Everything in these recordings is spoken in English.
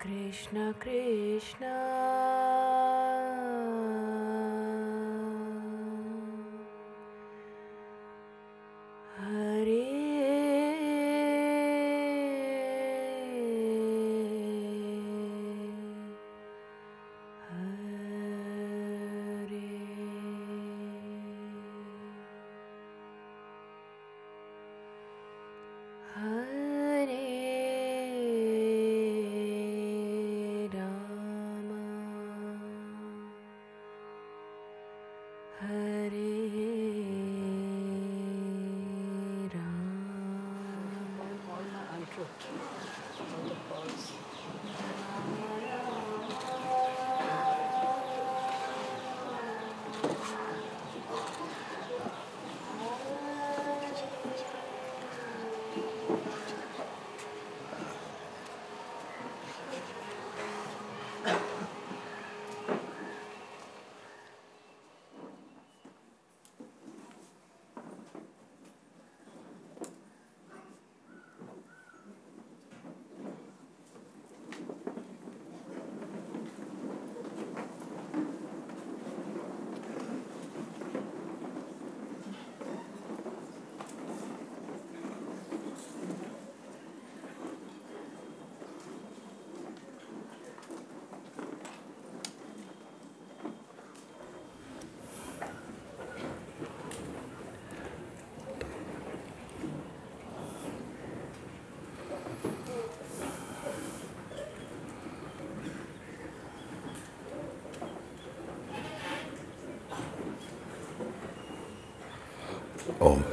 Krishna Krishna Hare Om.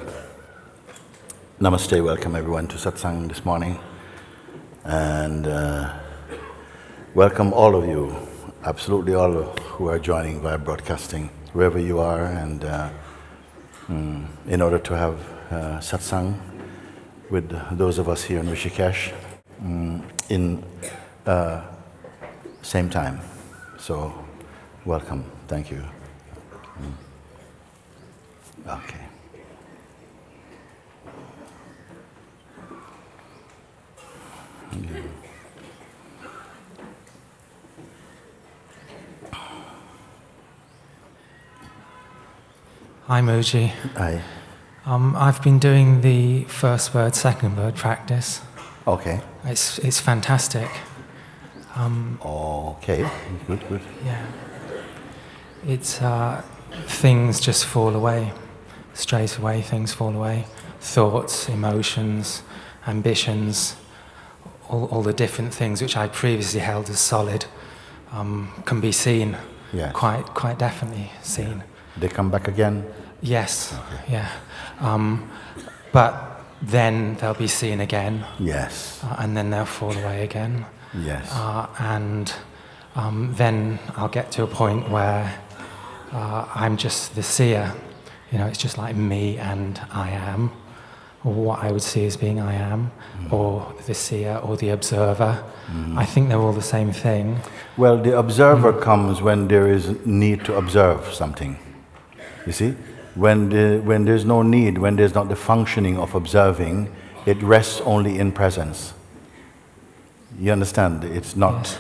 Namaste, welcome everyone to Satsang this morning, and welcome all of you, absolutely all who are joining via broadcasting, wherever you are, and in order to have Satsang with those of us here in Rishikesh in same time. So, welcome, thank you. Okay. Hi Moojiji. Hi. I've been doing the first word, second word practice. Okay. It's fantastic. Okay, good. Yeah. It's things just fall away. Straight away things fall away. Thoughts, emotions, ambitions, all the different things which I previously held as solid can be seen. Yes. Quite definitely seen. They come back again? Yes, okay. Yeah. But then they'll be seen again. Yes. And then they'll fall away again. Yes. And then I'll get to a point where I'm just the seer. You know, it's just like me and I am, or what I would see as being I am, or the seer, or the observer. I think they're all the same thing. Well, the observer comes when there is need to observe something. You see? When there's no need, when there's not the functioning of observing, it rests only in presence. You understand? It's not. Yes.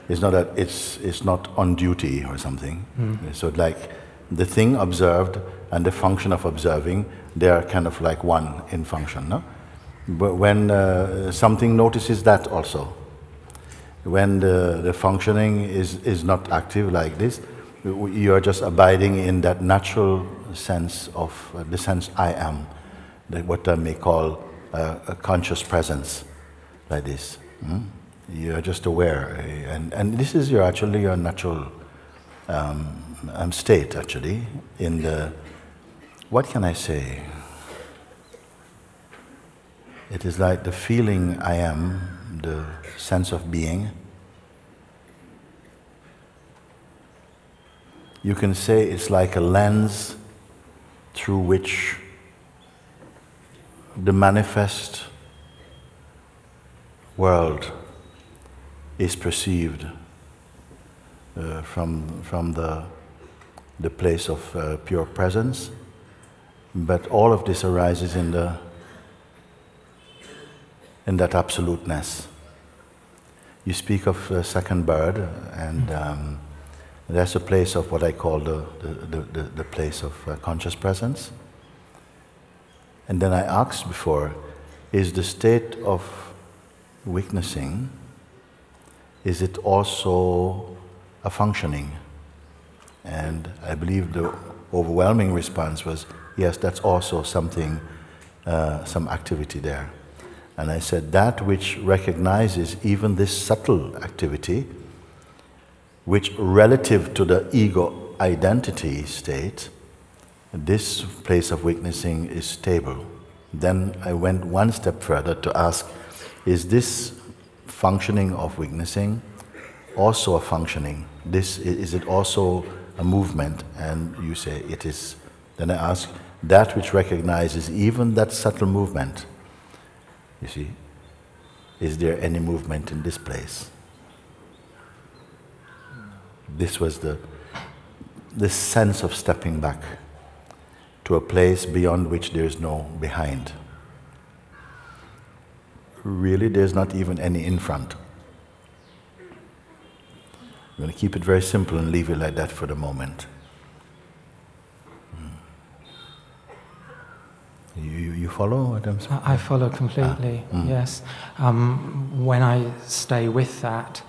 It's not that it's not on duty or something. So like the thing observed and the function of observing, they are kind of like one in function. No? But when something notices that also, when the functioning is not active like this, you are just abiding in that natural sense of the sense I am, what I may call a conscious presence, like this. You are just aware, and this is your natural state actually. In the, what can I say? It is like the feeling I am, the sense of being. You can say it's like a lens through which the manifest world is perceived from the place of pure presence, but all of this arises in that absoluteness. you speak of the second bird, and that's a place of what I call the place of conscious presence. And then I asked before, is the state of witnessing, is it also a functioning? And I believe the overwhelming response was, yes, that's also something, some activity there. And I said, that which recognizes even this subtle activity, which relative to the ego identity state, this place of witnessing is stable. Then I went one step further to ask, is this functioning of witnessing also a functioning? Is it also a movement? And you say it is. Then I ask, that which recognizes even that subtle movement, you see, is there any movement in this place? This was the sense of stepping back to a place beyond which there is no behind. Really, there's not even any in front. I'm going to keep it very simple and leave it like that for the moment. You follow what I'm saying? I follow completely, yes. When I stay with that,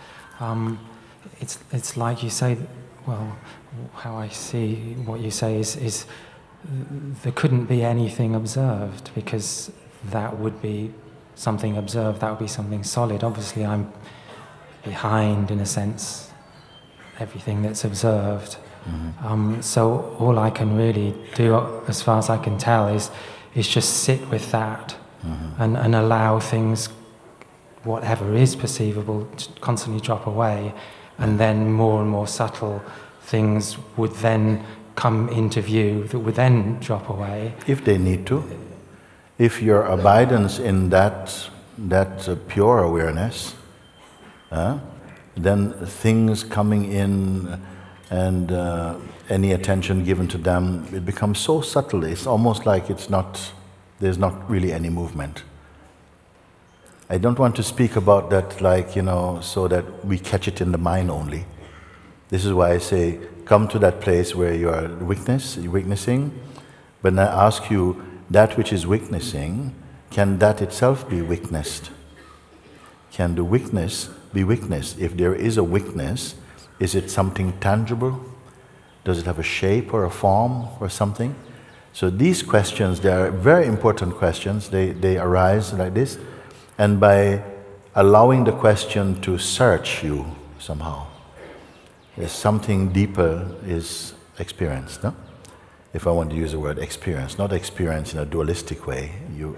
it's like you say, well, how I see what you say is there couldn't be anything observed, because that would be something observed, that would be something solid. Obviously I'm behind, in a sense, everything that's observed. So all I can really do, as far as I can tell, is just sit with that and allow things, whatever is perceivable, to constantly drop away, and then more and more subtle things would then come into view that would then drop away. If they need to. If your abidance in that pure awareness, then things coming in and any attention given to them, it becomes so subtle. It's almost like there's not really any movement. I don't want to speak about that like, so that we catch it in the mind only. This is why I say, come to that place where you are witnessing, but I ask you, that which is witnessing, can that itself be witnessed? Can the witness be witnessed? If there is a witness, is it something tangible? Does it have a shape or a form or something? So these questions, they are very important questions. They arise like this. And by allowing the question to search you somehow, something deeper is experienced, no? If I want to use the word experience, not experience in a dualistic way, you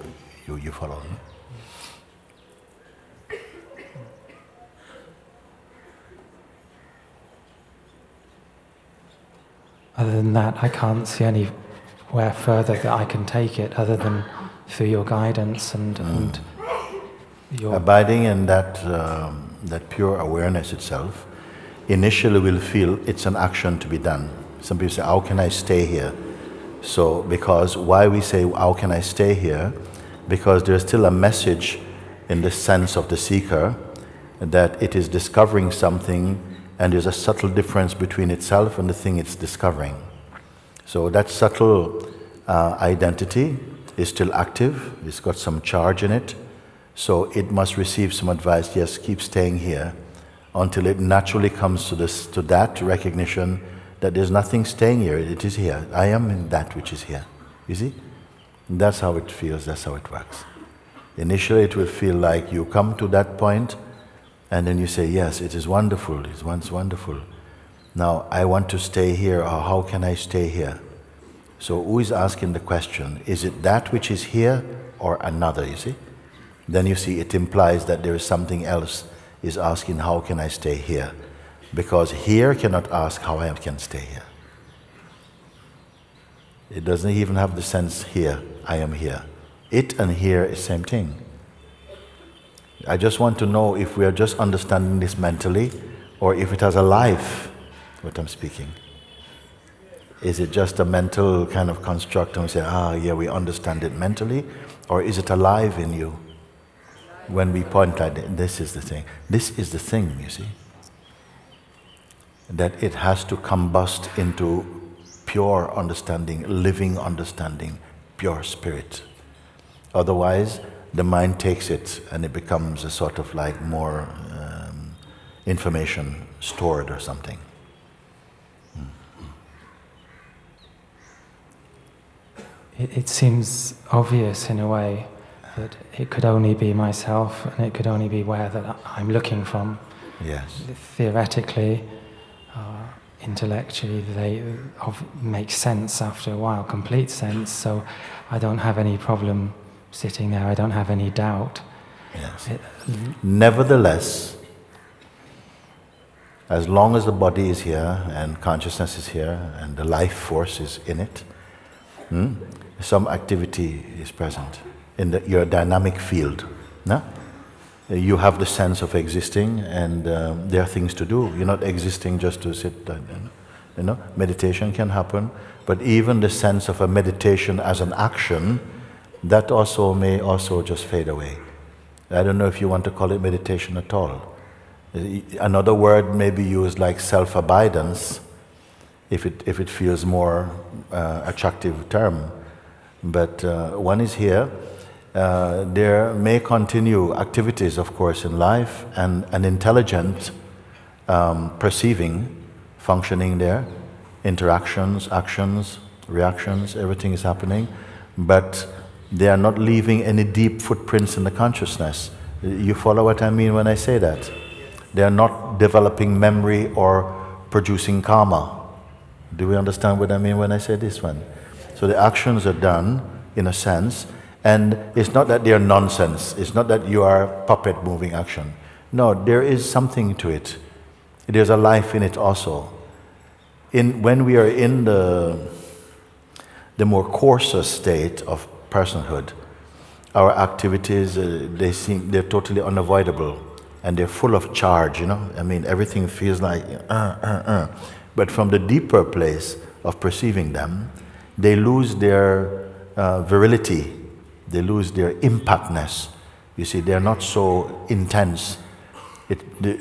follow, no? Other than that, I can't see anywhere further that I can take it other than through your guidance and your... Abiding in that pure awareness itself, initially we'll feel it's an action to be done. Some people say, how can I stay here? So, because why we say, how can I stay here? Because there's still a message in the sense of the seeker that it is discovering something, and there's a subtle difference between itself and the thing it's discovering. So that subtle identity is still active, it's got some charge in it, so it must receive some advice, yes, keep staying here, until it naturally comes to that recognition that there's nothing staying here, it is here. I am in that which is here. You see? And that's how it feels, that's how it works. Initially it will feel like you come to that point and then you say, yes, it is wonderful, it's once wonderful. Now I want to stay here, or how can I stay here? So who is asking the question? Is it that which is here or another, you see? Then you see it implies that there is something else is asking, how can I stay here? Because here cannot ask how I can stay here. It doesn't even have the sense here, I am here. It and here is same thing. I just want to know if we are just understanding this mentally, or if it has a life, what I'm speaking. Is it just a mental kind of construct and we say, yeah, we understand it mentally, or is it alive in you? when we point at this is the thing. This is the thing, you see. That it has to combust into pure understanding, living understanding, pure spirit. Otherwise, the mind takes it and it becomes a sort of like more information stored or something. It seems obvious in a way that it could only be myself and it could only be where that I'm looking from. Yes. Theoretically, intellectually, they make sense after a while, complete sense, so I don't have any problem sitting there, I don't have any doubt. Yes. Nevertheless, as long as the body is here and consciousness is here and the life force is in it, some activity is present in your dynamic field. No? You have the sense of existing, and there are things to do. You're not existing just to sit. You know, meditation can happen, but even the sense of a meditation as an action, that also may also just fade away. I don't know if you want to call it meditation at all. Another word may be used like self-abidance, if it feels more attractive term. But one is here. There may continue activities, of course, in life, and an intelligent perceiving, functioning there, interactions, actions, reactions, everything is happening, but they are not leaving any deep footprints in the consciousness. You follow what I mean when I say that? They are not developing memory or producing karma. Do we understand what I mean when I say this one? So the actions are done, in a sense, and it's not that they are nonsense. It's not that you are puppet moving action. No, there is something to it. There's a life in it also. When we are in the more coarser state of personhood, our activities, they're totally unavoidable, and they're full of charge, you know. I mean, everything feels like, But from the deeper place of perceiving them, they lose their virility. They lose their impactness. You see, they're not so intense.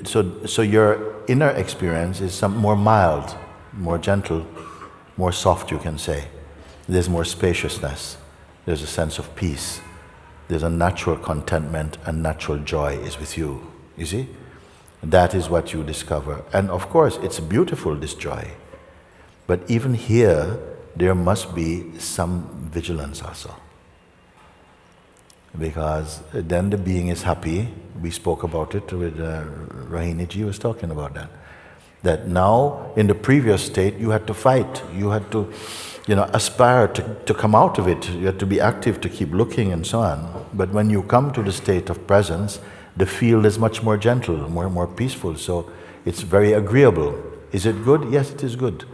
So your inner experience is more mild, more gentle, more soft, you can say. There's more spaciousness. There's a sense of peace. There's a natural contentment and natural joy is with you. You see? That is what you discover. And of course, it's beautiful, this joy. But even here, there must be some vigilance also. Because then the being is happy. We spoke about it with Rohiniji was talking about that. That now, in the previous state, you had to fight. You had to, aspire to come out of it. You had to be active to keep looking and so on. But when you come to the state of presence, the field is much more gentle, more peaceful. So it's very agreeable. Is it good? Yes, it is good.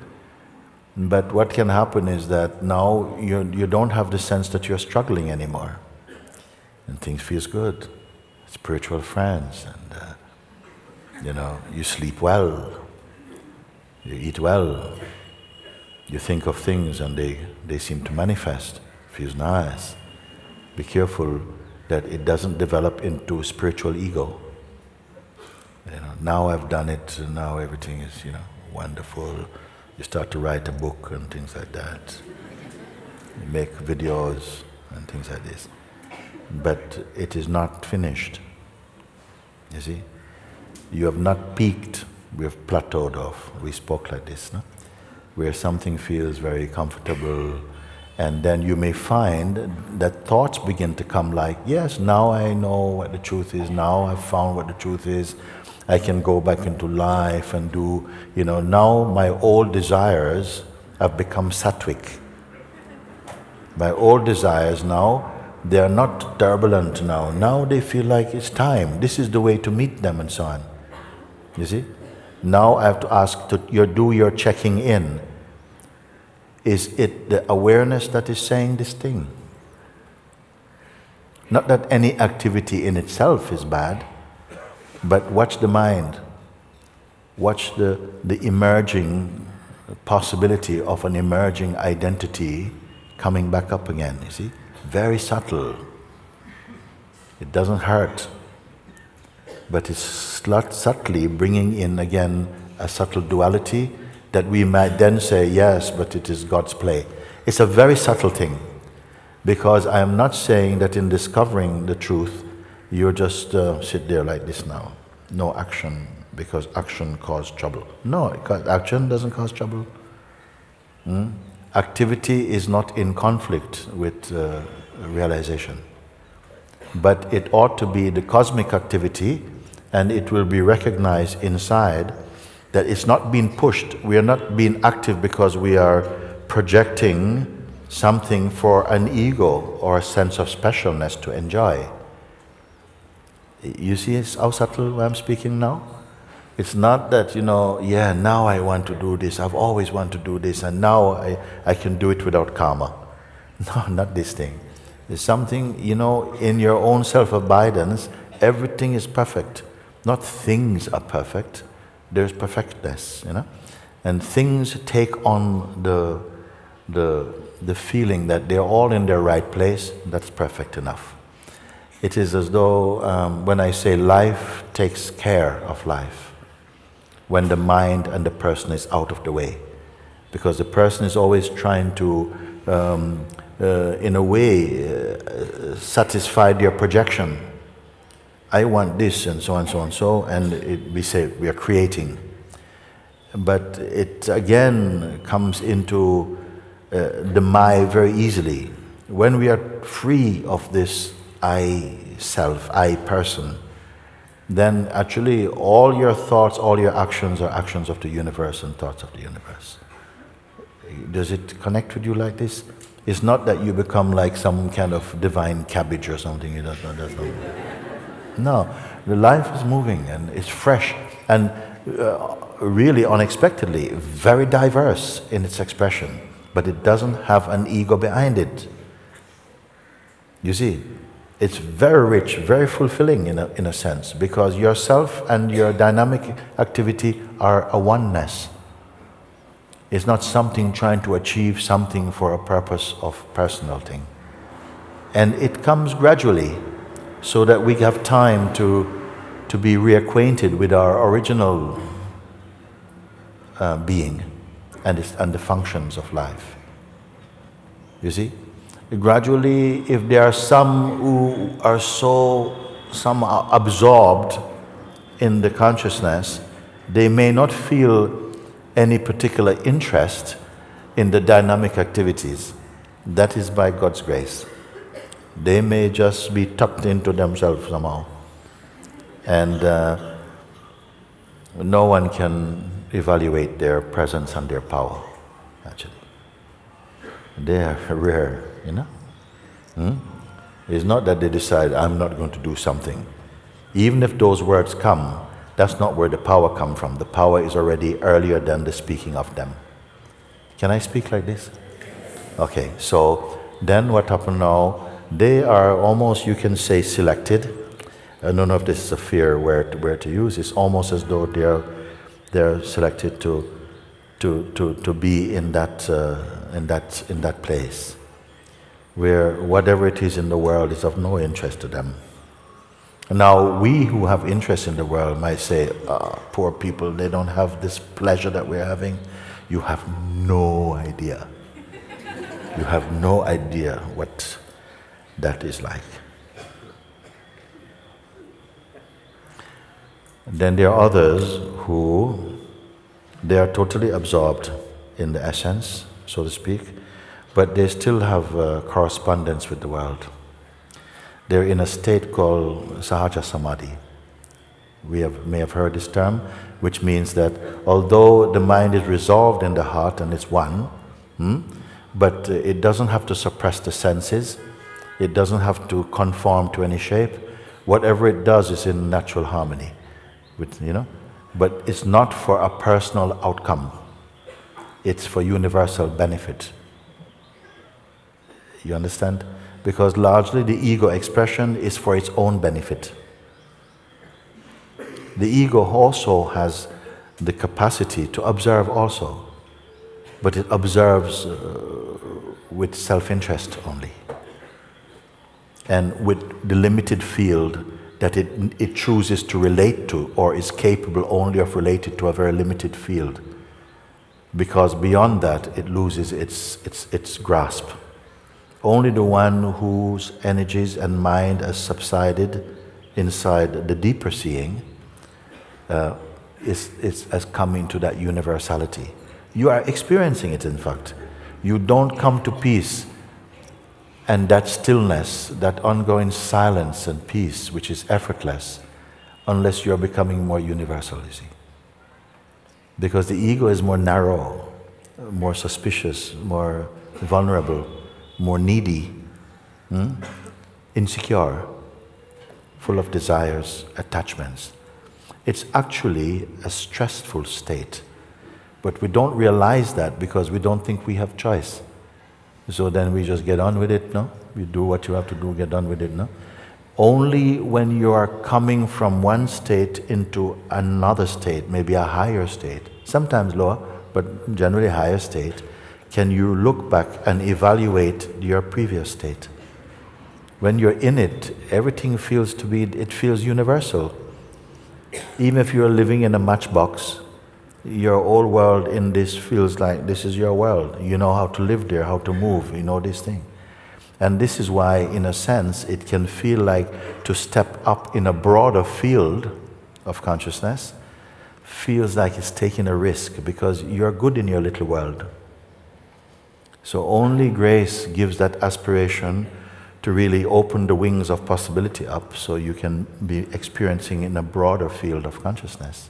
But what can happen is that now you don't have the sense that you're struggling anymore. And things feels good. Spiritual friends, and you sleep well, you eat well, you think of things and they seem to manifest. Feels nice. Be careful that it doesn't develop into spiritual ego. Now I've done it, now everything is wonderful. You start to write a book and things like that. You make videos and things like this. But it is not finished. You see? You have not peaked, we have plateaued off. We spoke like this, no? Where something feels very comfortable, and then you may find that thoughts begin to come like, yes, now I know what the truth is, now I've found what the truth is, I can go back into life and do, now my old desires have become sattvic. My old desires now, they are not turbulent now. Now they feel like it's time. This is the way to meet them and so on. You see? Now I have to ask, do your checking in. Is it the awareness that is saying this thing? Not that any activity in itself is bad, but watch the mind. Watch the emerging possibility of an emerging identity coming back up again, you see? Very subtle. It doesn't hurt. but it's subtly bringing in again a subtle duality that we might then say, yes, but it is God's play. It's a very subtle thing, because I am not saying that in discovering the truth, you just sit there like this now. No action, because action causes trouble. No, action doesn't cause trouble. Activity is not in conflict with realization. But it ought to be the cosmic activity, and it will be recognized inside that it's not being pushed. We are not being active because we are projecting something for an ego or a sense of specialness to enjoy. You see how subtle I'm speaking now? It's not that, yeah, now I want to do this, I've always wanted to do this, and now I can do it without karma. No, not this thing. It's something, in your own self-abidance, everything is perfect. Not things are perfect, there's perfectness, And things take on the feeling that they're all in their right place, that's perfect enough. It is as though, when I say life takes care of life, when the mind and the person is out of the way. Because the person is always trying to, in a way, satisfy their projection. I want this, and so and so and so, and we say we are creating. But it again comes into the my very easily. When we are free of this I self, I person, then actually all your thoughts, all your actions are actions of the universe and thoughts of the universe. Does it connect with you like this? It's not that you become like some kind of divine cabbage or something. No, the life is moving and it's fresh and really unexpectedly very diverse in its expression, but it doesn't have an ego behind it. You see? It's very rich, very fulfilling in a sense, because yourself and your dynamic activity are a oneness. It's not something trying to achieve something for a purpose of personal thing. And it comes gradually, so that we have time to be reacquainted with our original being and the functions of life. You see? Gradually, if there are some who are some are absorbed in the consciousness, they may not feel any particular interest in the dynamic activities. That is by God's grace. They may just be tucked into themselves somehow. And no one can evaluate their presence and their power, actually. They are rare. It's not that they decide, I'm not going to do something. Even if those words come, that's not where the power comes from. The power is already earlier than the speaking of them. Can I speak like this? Okay, so then what happened now, they are almost, you can say, selected. I don't know if this is a fair word to use. It's almost as though they're selected to be in that place, where whatever it is in the world is of no interest to them. Now, we who have interest in the world might say, poor people, they don't have this pleasure that we're having. You have no idea. You have no idea what that is like. Then there are others who, they are totally absorbed in the essence, so to speak, but they still have correspondence with the world. They're in a state called sahaja samadhi. We may have heard this term, which means that although the mind is resolved in the heart and it's one, but it doesn't have to suppress the senses, it doesn't have to conform to any shape. Whatever it does is in natural harmony, but it's not for a personal outcome. It's for universal benefit. You understand? Because largely the ego expression is for its own benefit. The ego also has the capacity to observe also, but it observes with self-interest only, and with the limited field that it chooses to relate to, or is capable only of relating to a very limited field. Because beyond that, it loses its grasp. Only the one whose energies and mind has subsided inside the deeper seeing has come into that universality. You are experiencing it, in fact. You don't come to peace and that stillness, that ongoing silence and peace, which is effortless, unless you are becoming more universal, you see. Because the ego is more narrow, more suspicious, more vulnerable, more needy, insecure, full of desires, attachments. It's actually a stressful state. But we don't realize that because we don't think we have choice. So then we just get on with it, no? You do what you have to do, get on with it, no? Only when you are coming from one state into another state, maybe a higher state, sometimes lower, but generally higher state, can you look back and evaluate your previous state. When you're in it, everything feels it feels universal. Even if you're living in a matchbox, your whole world in this feels like this is your world. You know how to live there, how to move, you know this thing. And this is why, in a sense, it can feel like to step up in a broader field of consciousness feels like it's taking a risk because you're good in your little world. So only grace gives that aspiration to really open the wings of possibility up so you can be experiencing in a broader field of consciousness.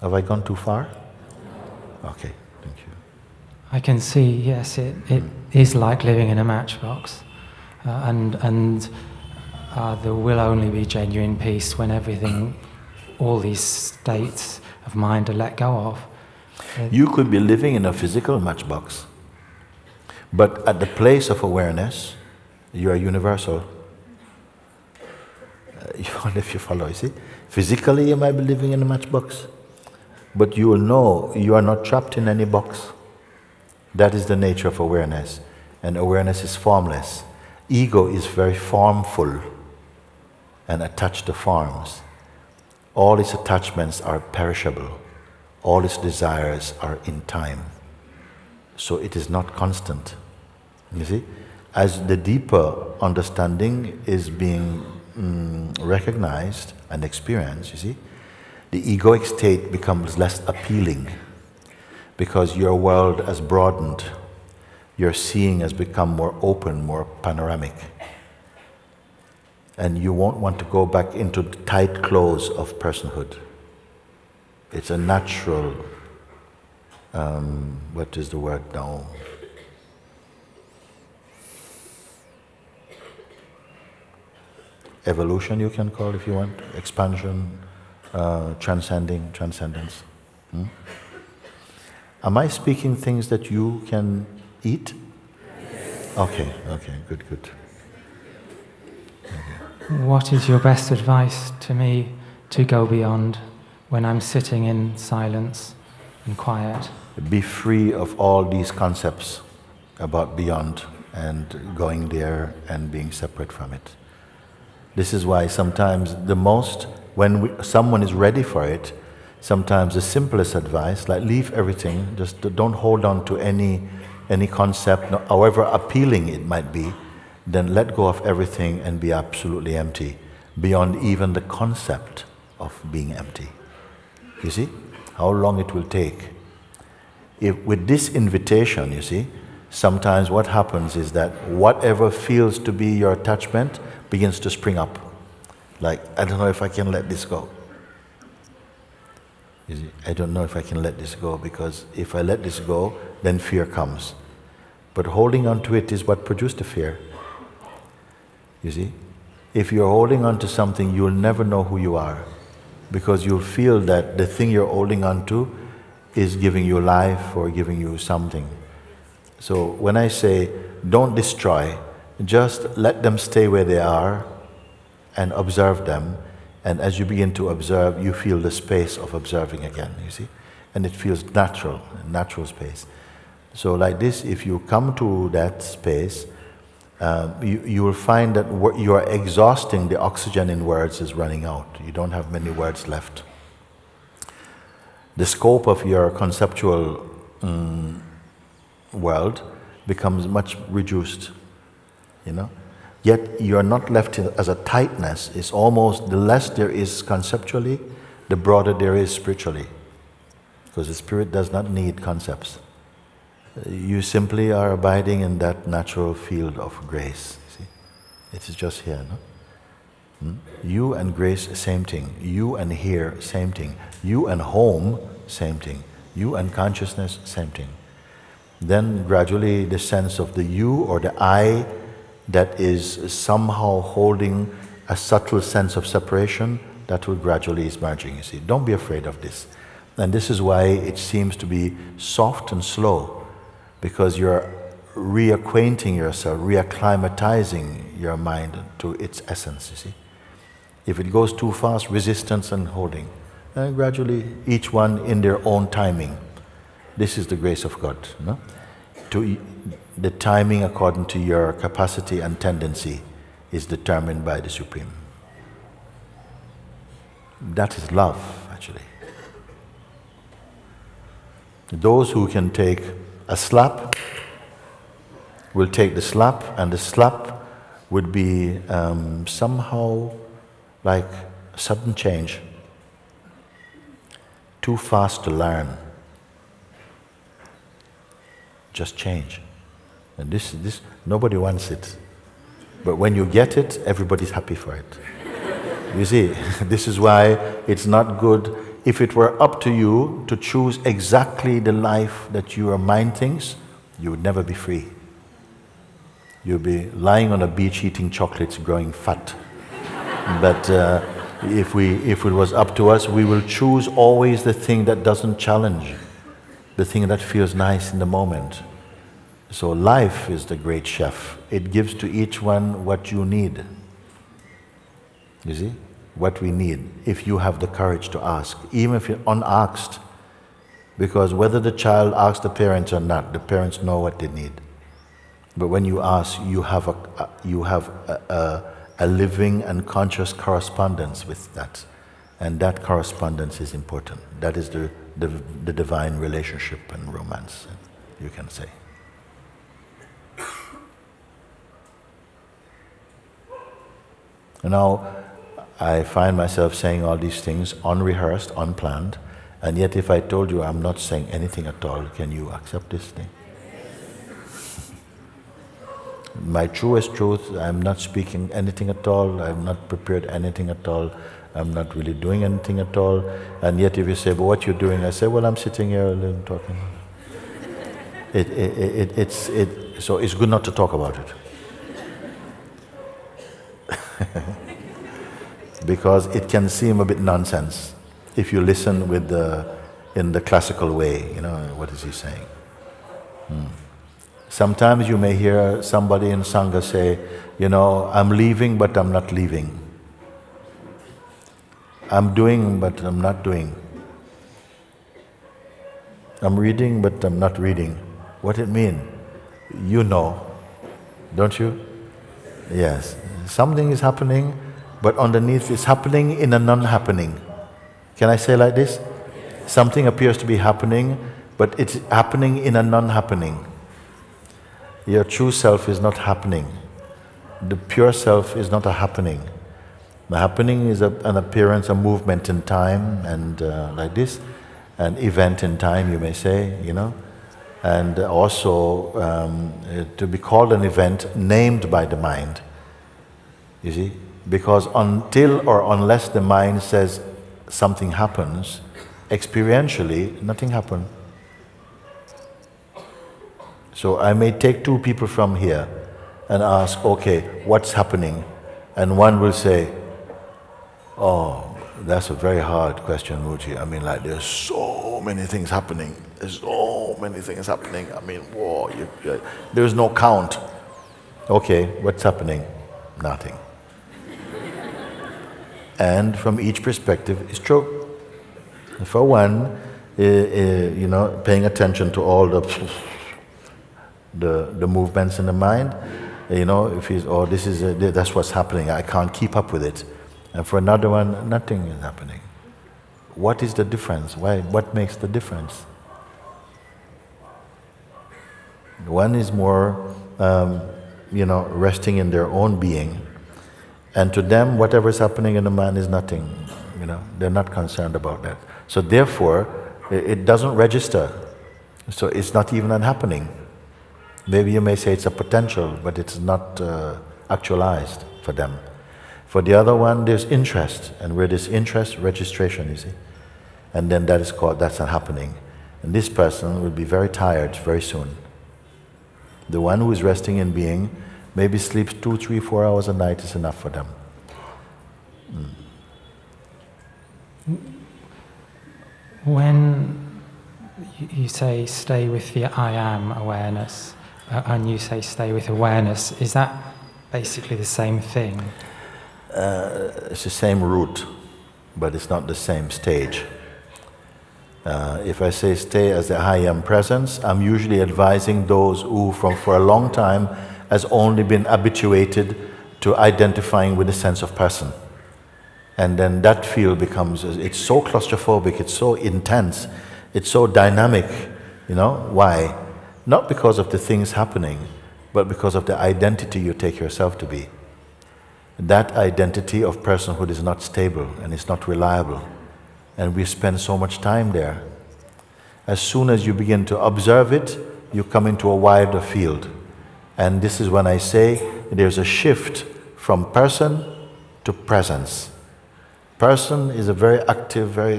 Have I gone too far? Okay, thank you. I can see, yes, it is like living in a matchbox, and there will only be genuine peace when everything, all these states of mind are let go of. You could be living in a physical matchbox, but at the place of awareness, you are universal. If you follow, you see? Physically, you might be living in a matchbox, but you will know you are not trapped in any box. That is the nature of awareness, and awareness is formless. Ego is very formful and attached to forms. All its attachments are perishable. All its desires are in time. So it is not constant. You see? As the deeper understanding is being recognized and experienced, you see, the egoic state becomes less appealing because your world has broadened. Your seeing has become more open, more panoramic. And you won't want to go back into the tight clothes of personhood. It's a natural, what is the word now? Evolution, you can call if you want, expansion, transcendence. Am I speaking things that you can eat? Yes. Okay, good. What is your best advice to me to go beyond when I'm sitting in silence and quiet? Be free of all these concepts about beyond and going there and being separate from it. This is why sometimes when someone is ready for it, sometimes the simplest advice, like leave everything, just don't hold on to any concept, however appealing it might be, then let go of everything and be absolutely empty, beyond even the concept of being empty. You see how long it will take. With this invitation, you see, sometimes what happens is that whatever feels to be your attachment begins to spring up. Like, I don't know if I can let this go. You see, I don't know if I can let this go, because if I let this go, then fear comes. But holding on to it is what produced the fear. You see, if you're holding on to something, you'll never know who you are, because you'll feel that the thing you're holding on to is giving you life or giving you something. So when I say don't destroy, just let them stay where they are and observe them. And as you begin to observe, you feel the space of observing again, you see? And it feels natural, a natural space. So like this, if you come to that space, you will find that you are exhausting, the oxygen in words is running out. You don't have many words left. The scope of your conceptual world becomes much reduced, you know. Yet you are not left as a tightness. It's almost the less there is conceptually, the broader there is spiritually. Because the spirit does not need concepts. You simply are abiding in that natural field of grace. See? It is just here, no? You and grace, same thing. You and here, same thing. You and home, same thing. You and consciousness, same thing. Then gradually the sense of the you or the I that is somehow holding a subtle sense of separation, that will gradually is merging, you see. Don't be afraid of this. And this is why it seems to be soft and slow, because you're reacquainting yourself, reacclimatizing your mind to its essence, you see. If it goes too fast, resistance and holding. And gradually, each one in their own timing. This is the grace of God, no? The timing according to your capacity and tendency is determined by the Supreme. That is love, actually. Those who can take a slap will take the slap, and the slap would be somehow like a sudden change. Too fast to learn. Just change. And this, nobody wants it. But when you get it, everybody's happy for it. You see, this is why it's not good. If it were up to you to choose exactly the life that your mind thinks, you would never be free. You'd be lying on a beach eating chocolates, growing fat. But if it was up to us, we will choose always the thing that doesn't challenge, the thing that feels nice in the moment. So life is the great chef. It gives to each one what you need. You see? What we need, if you have the courage to ask, even if you're unasked. Because whether the child asks the parents or not, the parents know what they need. But when you ask, you have a living and conscious correspondence with that. And that correspondence is important. That is the divine relationship and romance, you can say. Now, I find myself saying all these things unrehearsed, unplanned, and yet if I told you I'm not saying anything at all, can you accept this thing? My truest truth, I'm not speaking anything at all, I'm not prepared anything at all, I'm not really doing anything at all, and yet if you say, but what you're doing, I say, well, I'm sitting here and talking. So it's good not to talk about it. Because it can seem a bit nonsense if you listen in the classical way, you know, what is he saying? Sometimes you may hear somebody in Sangha say, you know, I'm leaving but I'm not leaving. I'm doing but I'm not doing. I'm reading but I'm not reading. What it mean? You know, don't you? Yes. Something is happening, but underneath it's happening in a non-happening. Can I say like this? Something appears to be happening, but it's happening in a non-happening. Your true self is not happening. The pure self is not a happening. The happening is an appearance, a movement in time, and like this, an event in time, you may say, you know, and also to be called an event named by the mind. You see? Because until or unless the mind says something happens, experientially, nothing happens. So I may take two people from here and ask, okay, what's happening? And one will say, oh, that's a very hard question, Moojiji. I mean, like, there's so many things happening. There's so many things happening. I mean, whoa, there's no count. Okay, what's happening? Nothing. And from each perspective, it's true. For one, you know, paying attention to all the movements in the mind, You know, if he's, oh, this is, that's what's happening, I can't keep up with it. And for another one, nothing is happening. What is the difference? Why? What makes the difference? One is more, you know, resting in their own being. And to them, whatever is happening in the man is nothing. You know, they're not concerned about that. So therefore, it doesn't register. So it's not even happening. Maybe you may say it's a potential, but it's not actualized for them. For the other one, there's interest, and where there's interest, registration, you see. And then that is called, that's not happening. And this person will be very tired very soon. The one who is resting in being, maybe sleeps 2, 3, 4 hours a night is enough for them. When you say stay with the I am awareness, and you say stay with awareness, is that basically the same thing? It's the same route, but it's not the same stage. If I say stay as the I am presence, I'm usually advising those who for a long time has only been habituated to identifying with the sense of person. And then that field becomes, it's so claustrophobic, it's so intense, it's so dynamic, you know, why? Not because of the things happening, but because of the identity you take yourself to be. That identity of personhood is not stable and it's not reliable. And we spend so much time there. As soon as you begin to observe it, you come into a wider field. And this is when I say there's a shift from person to presence. Person is a very active, very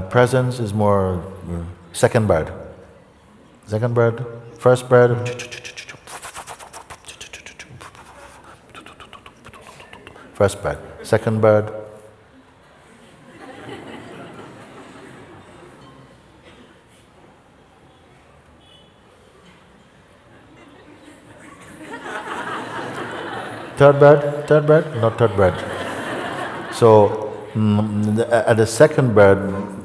presence is more second bird. Second bird, first bird. First bird, second bird. Third bird, not third bird. So at the second bird,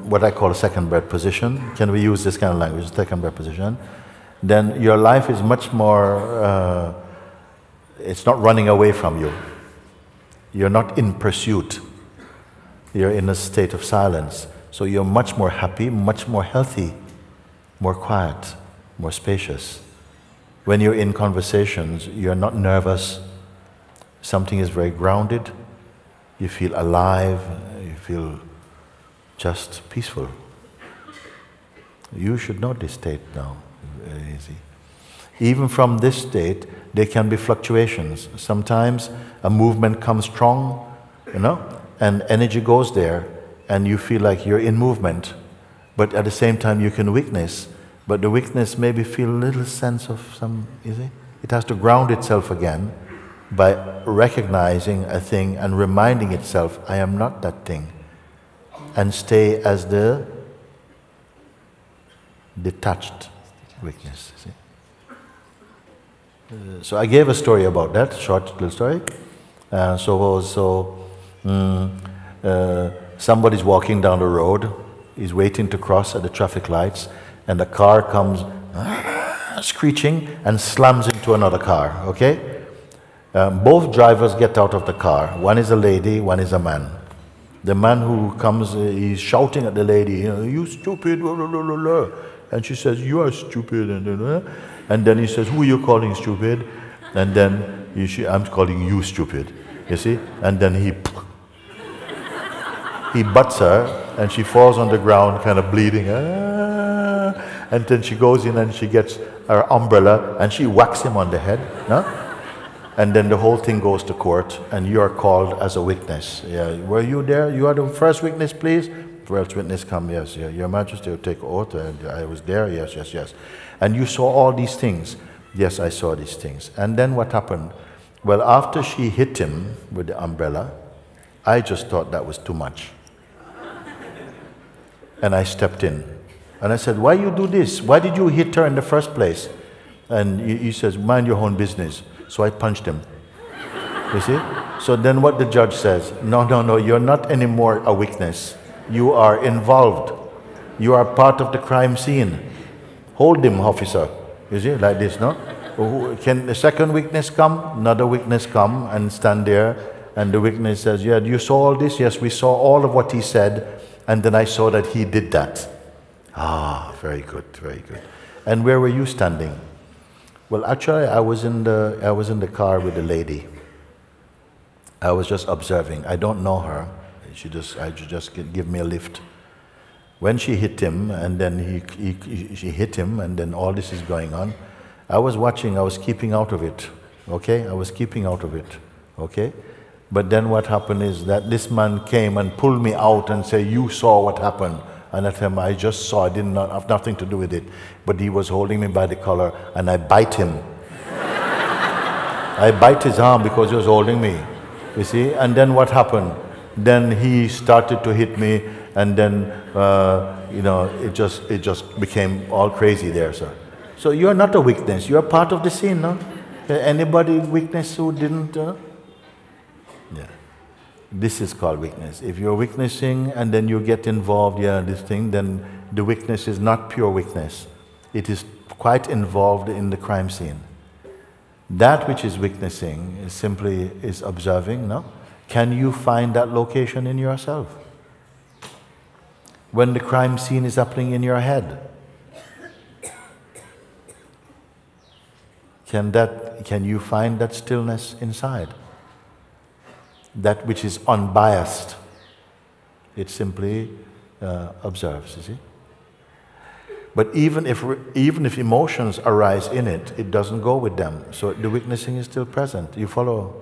what I call a second bird position, can we use this kind of language, second bird position, then your life is much more, it's not running away from you. You're not in pursuit. You're in a state of silence. So you're much more happy, much more healthy, more quiet, more spacious. When you're in conversations, you're not nervous. Something is very grounded. You feel alive. You feel just peaceful. You should know this state now. Very easy. Even from this state, there can be fluctuations. Sometimes a movement comes strong, you know, and energy goes there, and you feel like you're in movement. But at the same time, you can weakness. But the weakness maybe feel a little sense of some, you see? It has to ground itself again by recognizing a thing and reminding itself, I am not that thing. And stay as the detached weakness, see? So I gave a story about that, short little story. Somebody's walking down the road, he's waiting to cross at the traffic lights, and the car comes screeching and slams into another car, okay? Both drivers get out of the car. One is a lady, one is a man. The man who comes, he's shouting at the lady, you stupid, blah, blah, blah, blah, blah. And she says, you are stupid, and then he says, who are you calling stupid? And then I'm calling you stupid, you see? And then he butts her, and she falls on the ground, kind of bleeding. And then she goes in and she gets her umbrella, and she whacks him on the head. No? And then the whole thing goes to court, and you are called as a witness. Yeah, were you there? You are the first witness, please? First witness come, yes. Yeah. Your Majesty will take oath, and I was there, yes, yes, yes. And you saw all these things. Yes, I saw these things. And then what happened? Well, after she hit him with the umbrella, I just thought that was too much. And I stepped in. And I said, why you do this? Why did you hit her in the first place? And he says, mind your own business. So I punched him. You see? So then what the judge says, no, no, no, you're not anymore a witness. You are involved. You are part of the crime scene. Hold him, officer. You see, like this, no? Can the second witness come? Another witness come and stand there, and the witness says, yeah, you saw all this? Yes, we saw all of what he said, and then I saw that he did that. Ah, very good, very good. And where were you standing? Well, actually, I was in the car with the lady. I was just observing. I don't know her. She just give me a lift. When she hit him, and then she hit him, and then all this is going on, I was watching, I was keeping out of it, okay? I was keeping out of it, okay? But then what happened is that this man came and pulled me out and said, you saw what happened. And I told him, I just saw, I did not have nothing to do with it. But he was holding me by the collar, and I bite him. I bite his arm because he was holding me, you see? And then what happened? Then he started to hit me, and then, you know, it just became all crazy there, sir. So you're not a witness, you're part of the scene, no? Anybody witness who didn't? Yeah. This is called witness. If you're witnessing and then you get involved, yeah, this thing, then the witness is not pure witness. It is quite involved in the crime scene. That which is witnessing is simply observing, no? Can you find that location in yourself? When the crime scene is happening in your head, can you find that stillness inside? That which is unbiased, it simply observes, you see. But even if emotions arise in it, it doesn't go with them. So the witnessing is still present. You follow?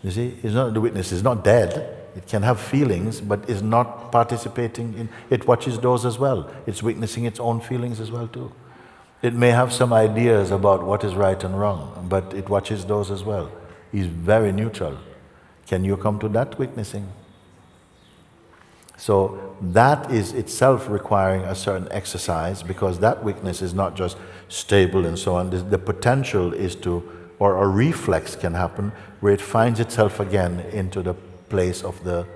You see, the witness is not dead. It can have feelings, but is not participating in. It watches those as well. It's witnessing its own feelings as well too. It may have some ideas about what is right and wrong, but it watches those as well. It's very neutral. Can you come to that witnessing? So that is itself requiring a certain exercise, because that witness is not just stable and so on. The potential is to, or a reflex can happen where it finds itself again into the place of the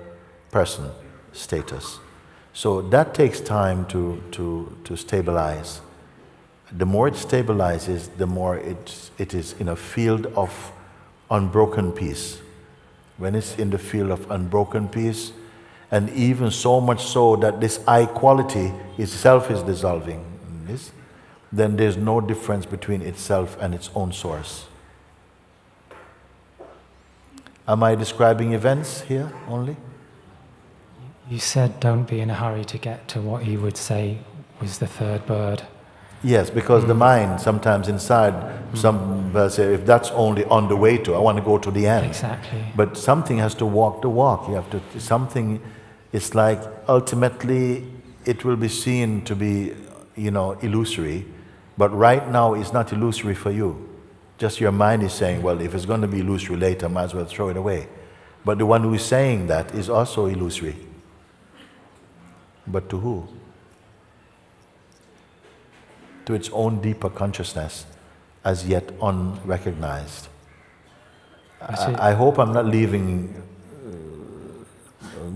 person status. So that takes time to stabilize. The more it stabilizes, the more it is in a field of unbroken peace. When it's in the field of unbroken peace, and even so much so that this I quality itself is dissolving, then there's no difference between itself and its own source. Am I describing events here only? You said don't be in a hurry to get to what you would say was the third bird. Yes, because the mind sometimes inside, some say, if that's only on the way to, I want to go to the end. Exactly. But something has to walk the walk. You have to, something, it's like ultimately it will be seen to be, you know, illusory, but right now it's not illusory for you. Just your mind is saying, well, if it's going to be illusory later, I might as well throw it away. But the one who is saying that is also illusory. But to who? To its own deeper consciousness, as yet unrecognized. I hope I'm not leaving,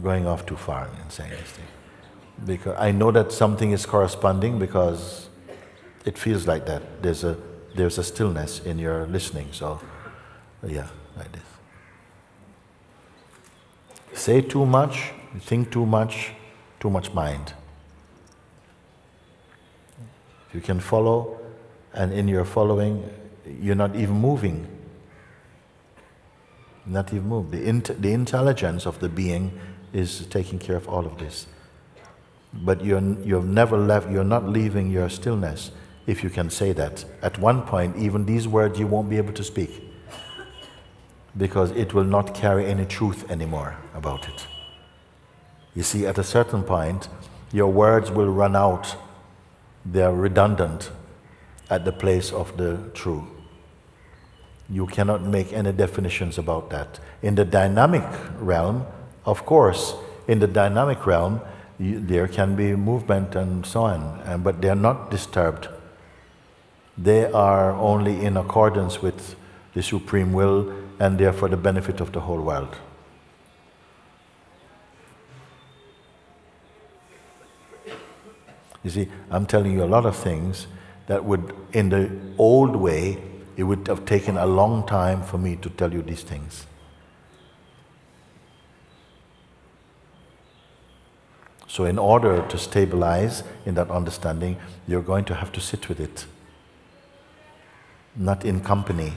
going off too far in saying this thing. Because I know that something is corresponding, because it feels like that. There's a stillness in your listening, so yeah, like this. Say too much, think too much mind. If you can follow, and in your following, you're not even moving. Not even moving. The intelligence of the being is taking care of all of this. But you've never left, you're not leaving your stillness, if you can say that. At one point, even these words you won't be able to speak, because it will not carry any truth anymore about it. You see, at a certain point, your words will run out. They are redundant at the place of the true. You cannot make any definitions about that. In the dynamic realm, of course, in the dynamic realm, there can be movement and so on, but they are not disturbed. They are only in accordance with the Supreme Will, and they are for the benefit of the whole world. You see, I'm telling you a lot of things that would, in the old way, it would have taken a long time for me to tell you these things. So in order to stabilize in that understanding, you're going to have to sit with it, not in company,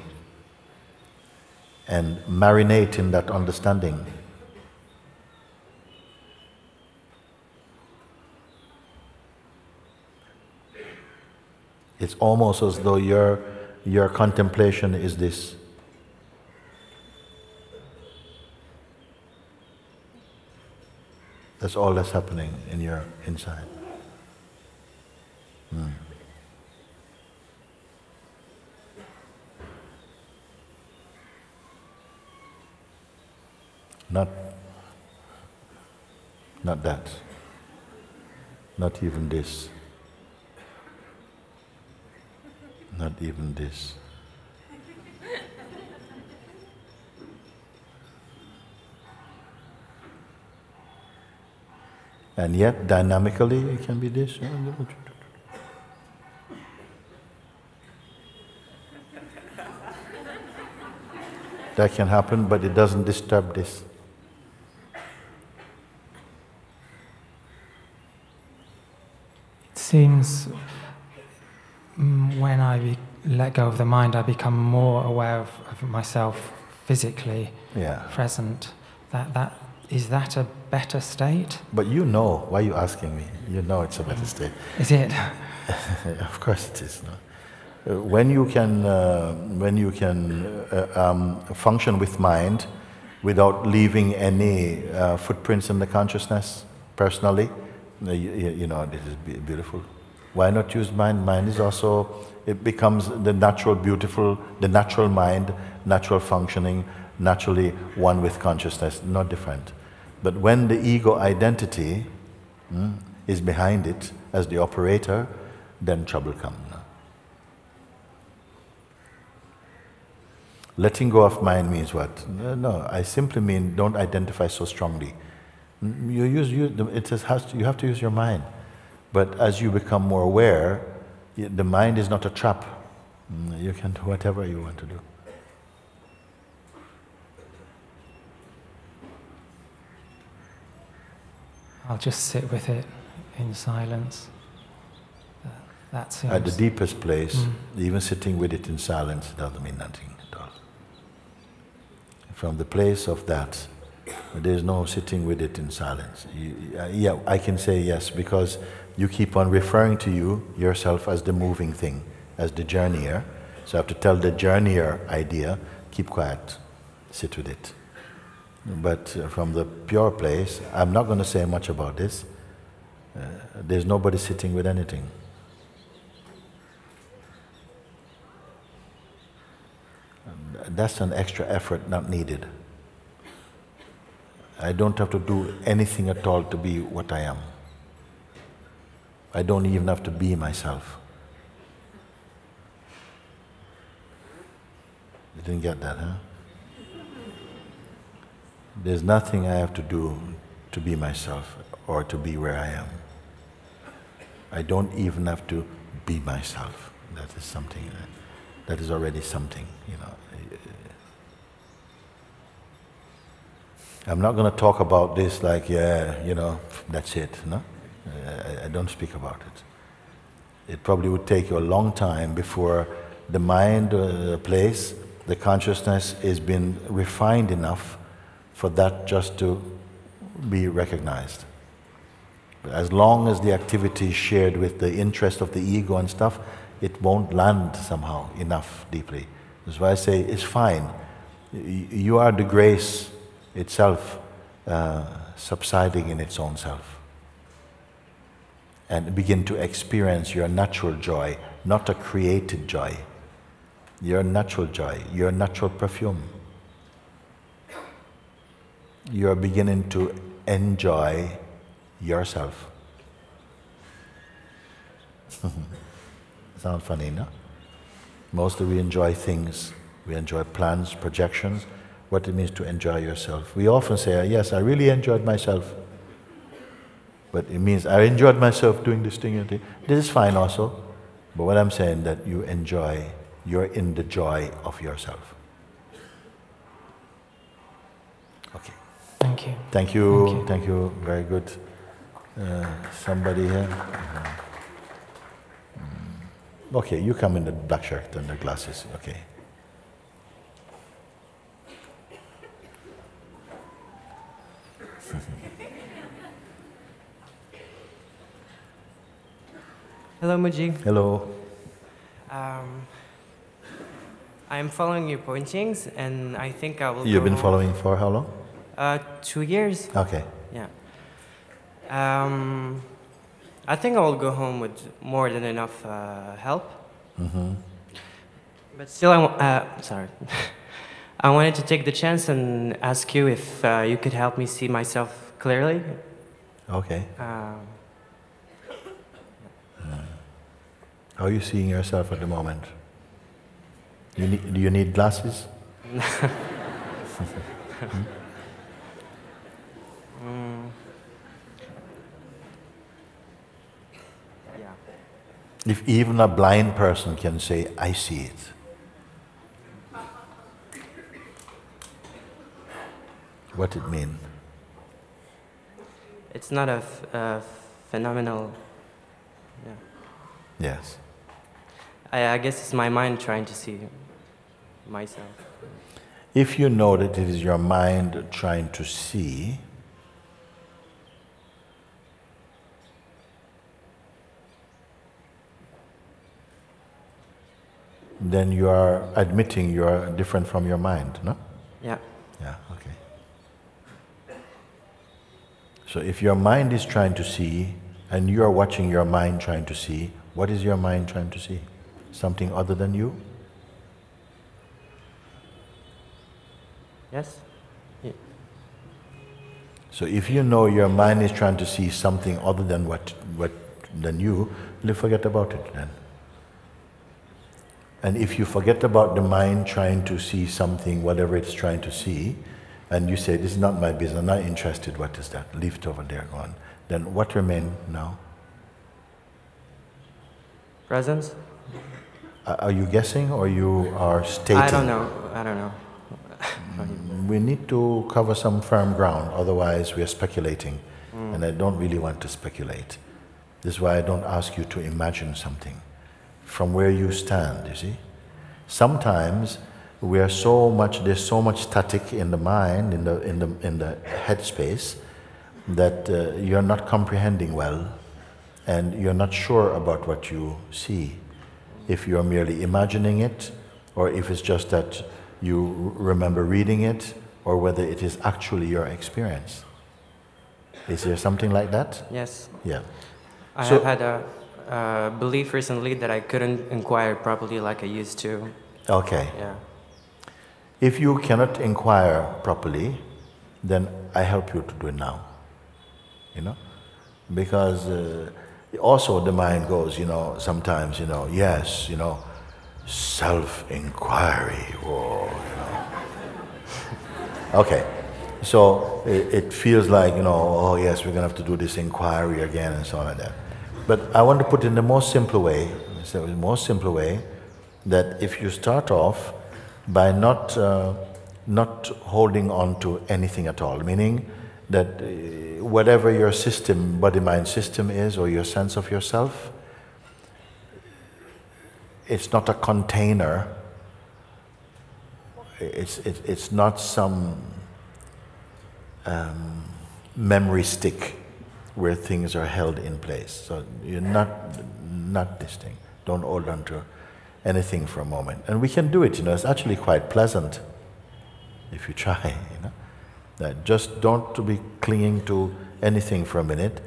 and marinate in that understanding. It's almost as though your contemplation is this. That's all that's happening in your inside. Not that. Not even this. Not even this. And yet, dynamically, it can be this. That can happen, but it doesn't disturb this. It seems when I let go of the mind, I become more aware of myself physically present. Is that a better state? But you know, why are you asking me? You know it's a better state. Is it? Of course it is. No? When you can function with mind without leaving any footprints in the consciousness personally, you know, this is beautiful. Why not use mind? Mind is also, it becomes the natural, beautiful, the natural mind, natural functioning, naturally one with consciousness, not different. But when the ego identity is behind it as the operator, then trouble comes. Letting go of mind means what? No, I simply mean don't identify so strongly. You have to use your mind. But as you become more aware, the mind is not a trap. You can do whatever you want to do. I'll just sit with it in silence. That seems... At the deepest place, even sitting with it in silence doesn't mean nothing at all. From the place of that, there's no sitting with it in silence. Yeah, I can say yes, because you keep on referring to yourself as the moving thing, as the journeyer. So I have to tell the journeyer idea, keep quiet, sit with it. But from the pure place, I'm not going to say much about this. There's nobody sitting with anything. That's an extra effort not needed. I don't have to do anything at all to be what I am. I don't even have to be myself. You didn't get that, huh? There's nothing I have to do to be myself or to be where I am. I don't even have to be myself. That is something, that is already something, you know. I'm not going to talk about this like, yeah, you know, that's it, no? I don't speak about it. It probably would take you a long time before the mind, the place, the consciousness is been refined enough for that just to be recognized. But as long as the activity is shared with the interest of the ego and stuff, it won't land somehow enough deeply. That's why I say it's fine. You are the grace itself subsiding in its own self. And begin to experience your natural joy, not a created joy. Your natural joy, your natural perfume. You're beginning to enjoy yourself. Sound funny, no? Mostly we enjoy things, we enjoy plans, projections, what it means to enjoy yourself. We often say, yes, I really enjoyed myself. But it means I enjoyed myself doing this thing and thing. This is fine also. But what I'm saying that you enjoy, you're in the joy of yourself. Okay. Thank you. Thank you. Thank you. Very good. Somebody here. Okay, you come in the black shirt and the glasses. Okay. Hello, Mooji. Hello. I'm following your pointings, and I think I will. You've been following for how long? 2 years. Okay. Yeah. I think I will go home with more than enough help. Mm-hmm. But still, sorry. I wanted to take the chance and ask you if you could help me see myself clearly. Okay. How are you seeing yourself at the moment? Do you need glasses? Yeah. If even a blind person can say, I see it. What it mean? It's not a phenomenal. Yeah. Yes. I guess it's my mind trying to see myself. If you know that it is your mind trying to see, then you are admitting you are different from your mind, no? Yeah. Yeah, okay. So if your mind is trying to see, and you are watching your mind trying to see, what is your mind trying to see? Something other than you? Yes? Yeah. So if you know your mind is trying to see something other than than you, forget about it then. And if you forget about the mind trying to see something, whatever it's trying to see, and you say, this is not my business, I'm not interested, what is that? Leave it over there, go on. Then what remains now? Presence? Are you guessing or you are stating? I don't know. I don't know. We need to cover some firm ground, otherwise we are speculating. And I don't really want to speculate. This is why I don't ask you to imagine something from where you stand, you see. Sometimes there's so much static in the mind, in the headspace, that you're not comprehending well, and you're not sure about what you see. If you're merely imagining it, or if it's just that you remember reading it, or whether it is actually your experience. Is there something like that? Yes. Yeah. I have had a belief recently that I couldn't inquire properly like I used to. Okay. Yeah. If you cannot inquire properly, then I help you to do it now. You know? Because also the mind goes, sometimes, yes, self-inquiry, or, Okay, so it feels like, oh yes, we're going to have to do this inquiry again and so on like that. But I want to put it in the most simple way, that if you start off by not holding on to anything at all, meaning that whatever your system, body-mind system is, or your sense of yourself, it's not a container. It's not some memory stick where things are held in place. So you're not this thing. Don't hold on to anything for a moment. And we can do it, it's actually quite pleasant if you try, That just don't be clinging to anything for a minute.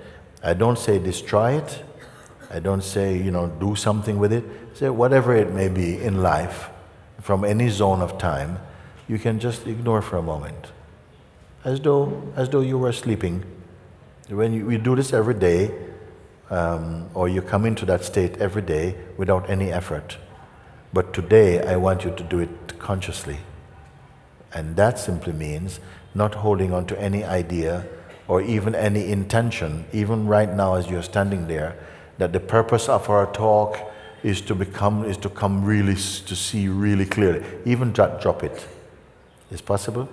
I don't say destroy it. I don't say, do something with it. Say whatever it may be in life, from any zone of time, you can just ignore for a moment. As though you were sleeping. When you do this every day, or you come into that state every day without any effort. But today, I want you to do it consciously. And that simply means not holding on to any idea or even any intention, even right now as you're standing there, that the purpose of our talk is to come really, to see really clearly. Even drop it. It's possible?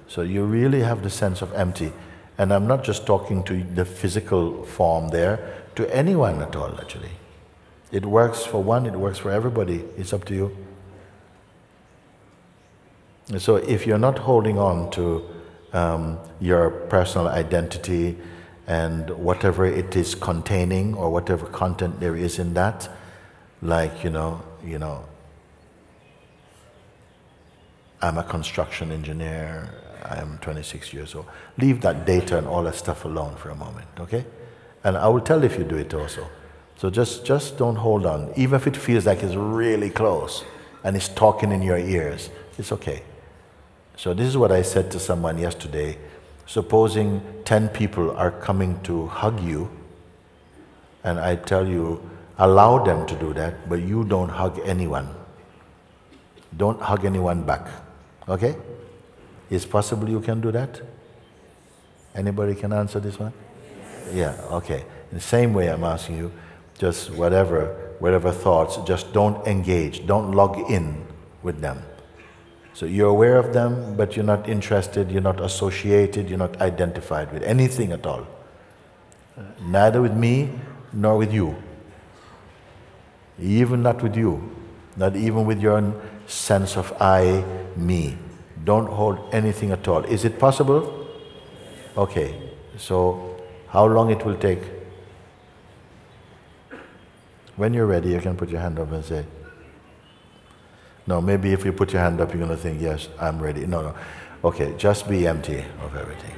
So you really have the sense of empty. And I'm not just talking to the physical form there, to anyone at all actually. It works for one, it works for everybody. It's up to you. And so if you're not holding on to your personal identity and whatever it is containing or whatever content there is in that, like, you know, I'm a construction engineer, I'm 26 years old. Leave that data and all that stuff alone for a moment, okay? And I will tell if you do it also. So just don't hold on. Even if it feels like it's really close and it's talking in your ears, it's okay. So this is what I said to someone yesterday. Supposing 10 people are coming to hug you, and I tell you, allow them to do that, but you don't hug anyone. Don't hug anyone back, okay? It's possible you can do that? Anybody can answer this one? Yeah, okay. In the same way I'm asking you, just whatever thoughts, just don't engage, don't log in with them. So you're aware of them, but you're not interested, you're not associated, you're not identified with anything at all. Neither with me, nor with you. Even not with you. Not even with your own sense of I, me. Don't hold anything at all. Is it possible? Okay. So how long it will take? When you're ready, you can put your hand up and say, no, maybe if you put your hand up, you're going to think, yes, I'm ready. No. Okay, just be empty of everything.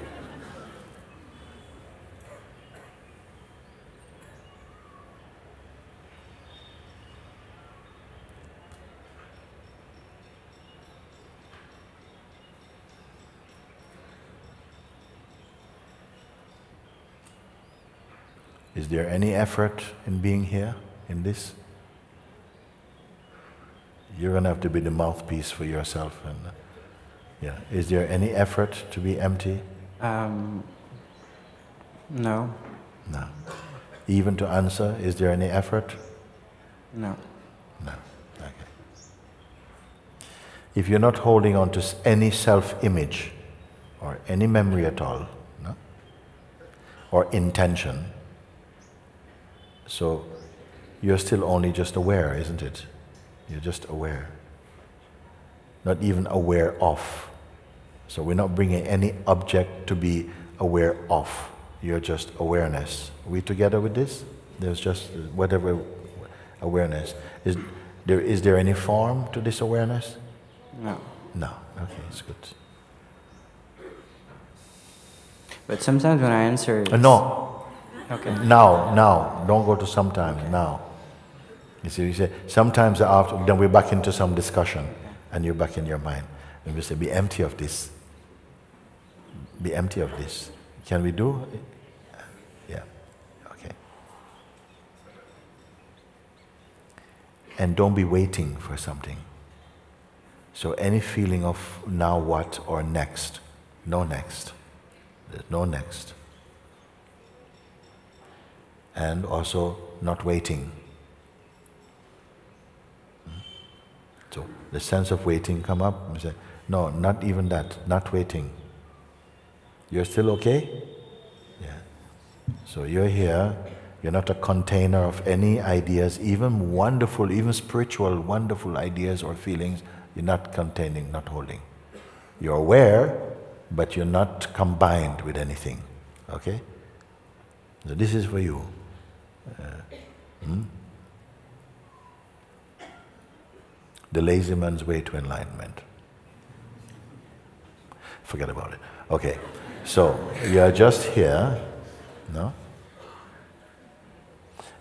Is there any effort in being here, in this? You're going to have to be the mouthpiece for yourself. And yeah, is there any effort to be empty? No. No. Even to answer, is there any effort? No. No. Okay. If you're not holding on to any self-image or any memory at all, no? Or intention, so you're still only just aware, isn't it? You're just aware. Not even aware of. So we're not bringing any object to be aware of. You're just awareness. Are we together with this? There's just whatever awareness. Is there any form to this awareness? No. No. Okay, it's good. But sometimes when I answer... No. Okay. Now. Don't go to sometimes, now. You say, sometimes after, then we're back into some discussion, and you're back in your mind. And we say, be empty of this. Be empty of this. Can we do? Yeah. Okay. And don't be waiting for something. So any feeling of now what or next, no next. There's no next. And also not waiting. So the sense of waiting come up and say, no, not even that, not waiting. You're still okay? Yeah. So you're here, you're not a container of any ideas, even wonderful, even spiritual, wonderful ideas or feelings, you're not containing, not holding. You're aware, but you're not combined with anything. Okay? So this is for you. The lazy man's way to enlightenment. Forget about it. Okay, so you are just here, no?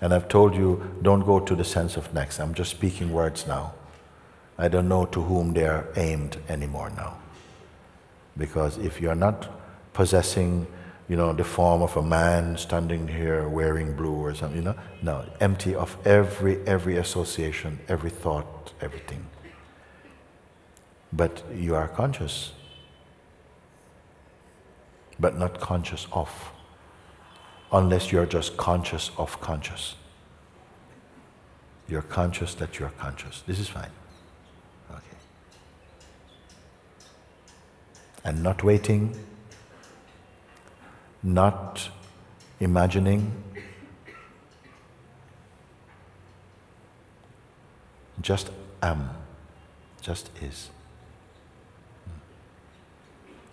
And I've told you, don't go to the sense of next. I'm just speaking words now. I don't know to whom they are aimed anymore now. Because if you're not possessing, the form of a man standing here wearing blue or something, no, empty of every association, every thought, everything. But you are conscious, but not conscious of, unless you're just conscious of conscious. You're conscious that you're conscious. This is fine. Okay. And not waiting, not imagining, just am, just is.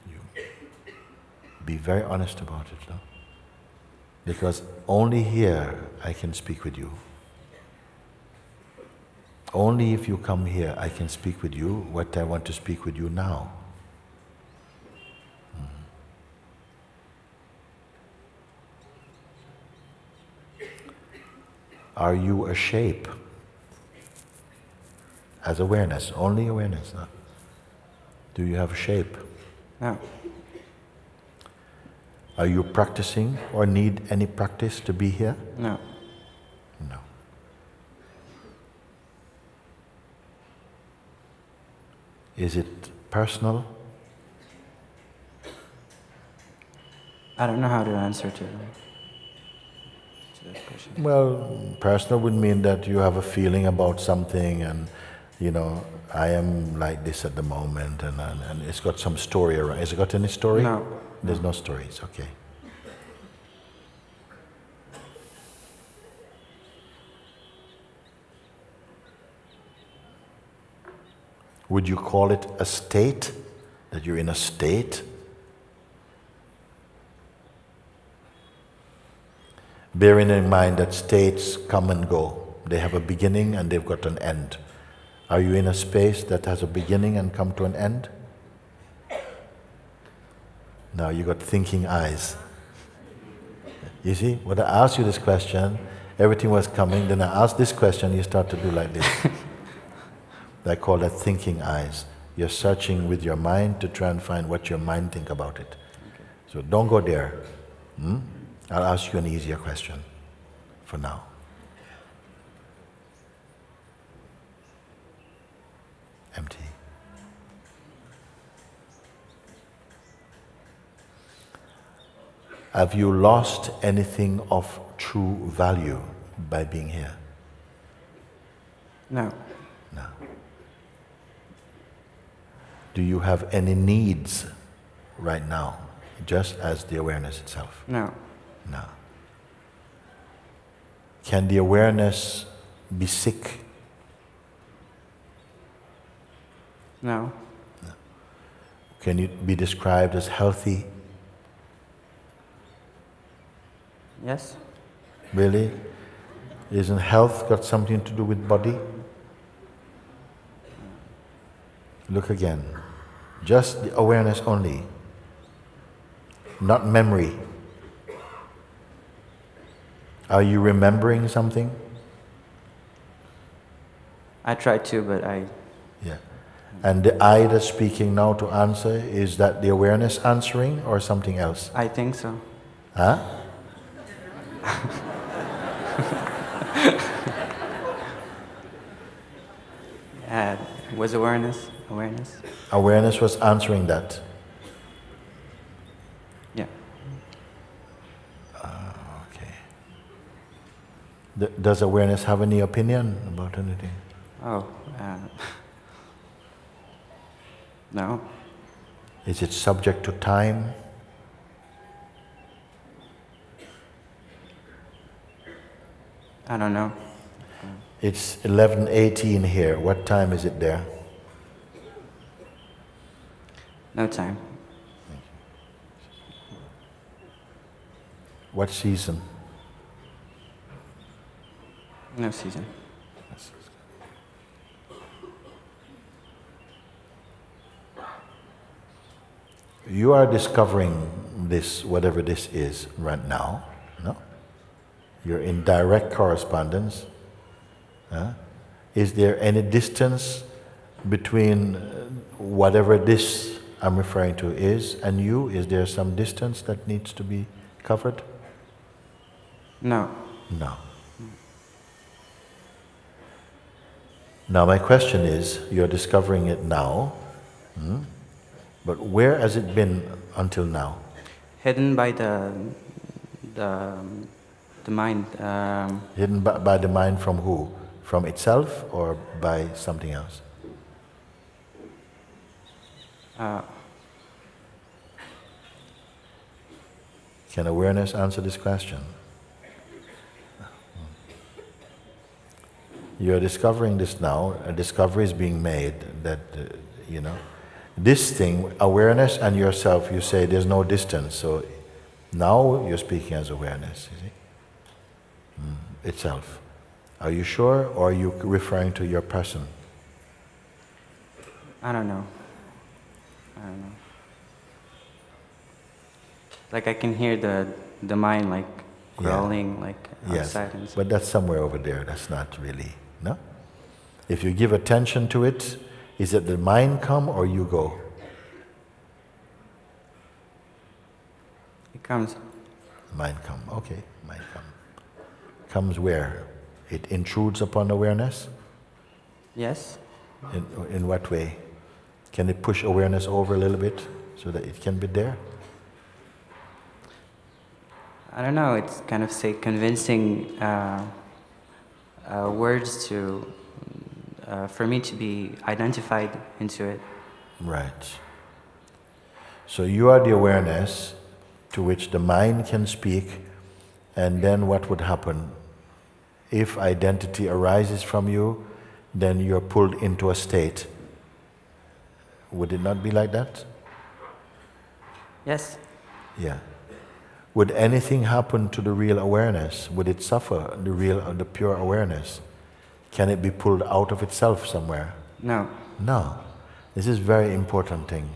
You be very honest about it, no? Because only here I can speak with you. Only if you come here I can speak with you what I want to speak with you now. Are you a shape? As awareness, only awareness. No? Do you have a shape? No. Are you practicing or need any practice to be here? No. No. Is it personal? I don't know how to answer to that question. Well, personal would mean that you have a feeling about something and, you know, I am like this at the moment and it's got some story around. Has it got any story? No. There's no story, it's okay. Would you call it a state? That you're in a state? Bearing in mind that states come and go. They have a beginning and they've got an end. Are you in a space that has a beginning and come to an end? Now you got thinking eyes. You see, when I asked you this question, everything was coming, then I asked this question, you start to do like this. I call that thinking eyes. You're searching with your mind to try and find what your mind think about it. Okay. So don't go there. I'll ask you an easier question for now. Empty. Have you lost anything of true value by being here? No. No. Do you have any needs right now, just as the awareness itself? No. No. Can the awareness be sick? No. No. Can it be described as healthy? Yes. Really? Isn't health got something to do with body? Look again. Just the awareness only. Not memory. Are you remembering something? I tried to, but I... Yeah. And the I that's speaking now to answer, is that the awareness answering or something else? I think so. Huh? It was awareness. Awareness. Awareness was answering that. Yeah. Okay. Does awareness have any opinion about anything? Oh. No. Is it subject to time? I don't know. It's 11:18 here. What time is it there? No time. What season? No season. You are discovering this, whatever this is, right now, no? You're in direct correspondence. Is there any distance between whatever this I'm referring to is and you? Is there some distance that needs to be covered? No. No. Now my question is, you're discovering it now, but where has it been until now? Hidden by the mind. Hidden by the mind from who? From itself or by something else? Can awareness answer this question? You're discovering this now. A discovery is being made that, you know, this thing, awareness and yourself, you say there's no distance. So now you're speaking as awareness, you see? Itself. Are you sure, or are you referring to your person? I don't know. Like I can hear the mind like growling, like outside. Yes, but that's somewhere over there. That's not really, no? If you give attention to it, is it the mind come or you go? It comes. Mind come, okay, mind come. Comes where? It intrudes upon awareness? Yes. In what way? Can it push awareness over a little bit so that it can be there? I don't know. It's kind of say convincing words to for me to be identified into it. Right. So you are the awareness to which the mind can speak, and then what would happen? If identity arises from you, then you're pulled into a state. Would it not be like that? Yes. Yeah. Would anything happen to the real awareness? Would it suffer, the pure awareness? Can it be pulled out of itself somewhere? No. No. This is a very important thing.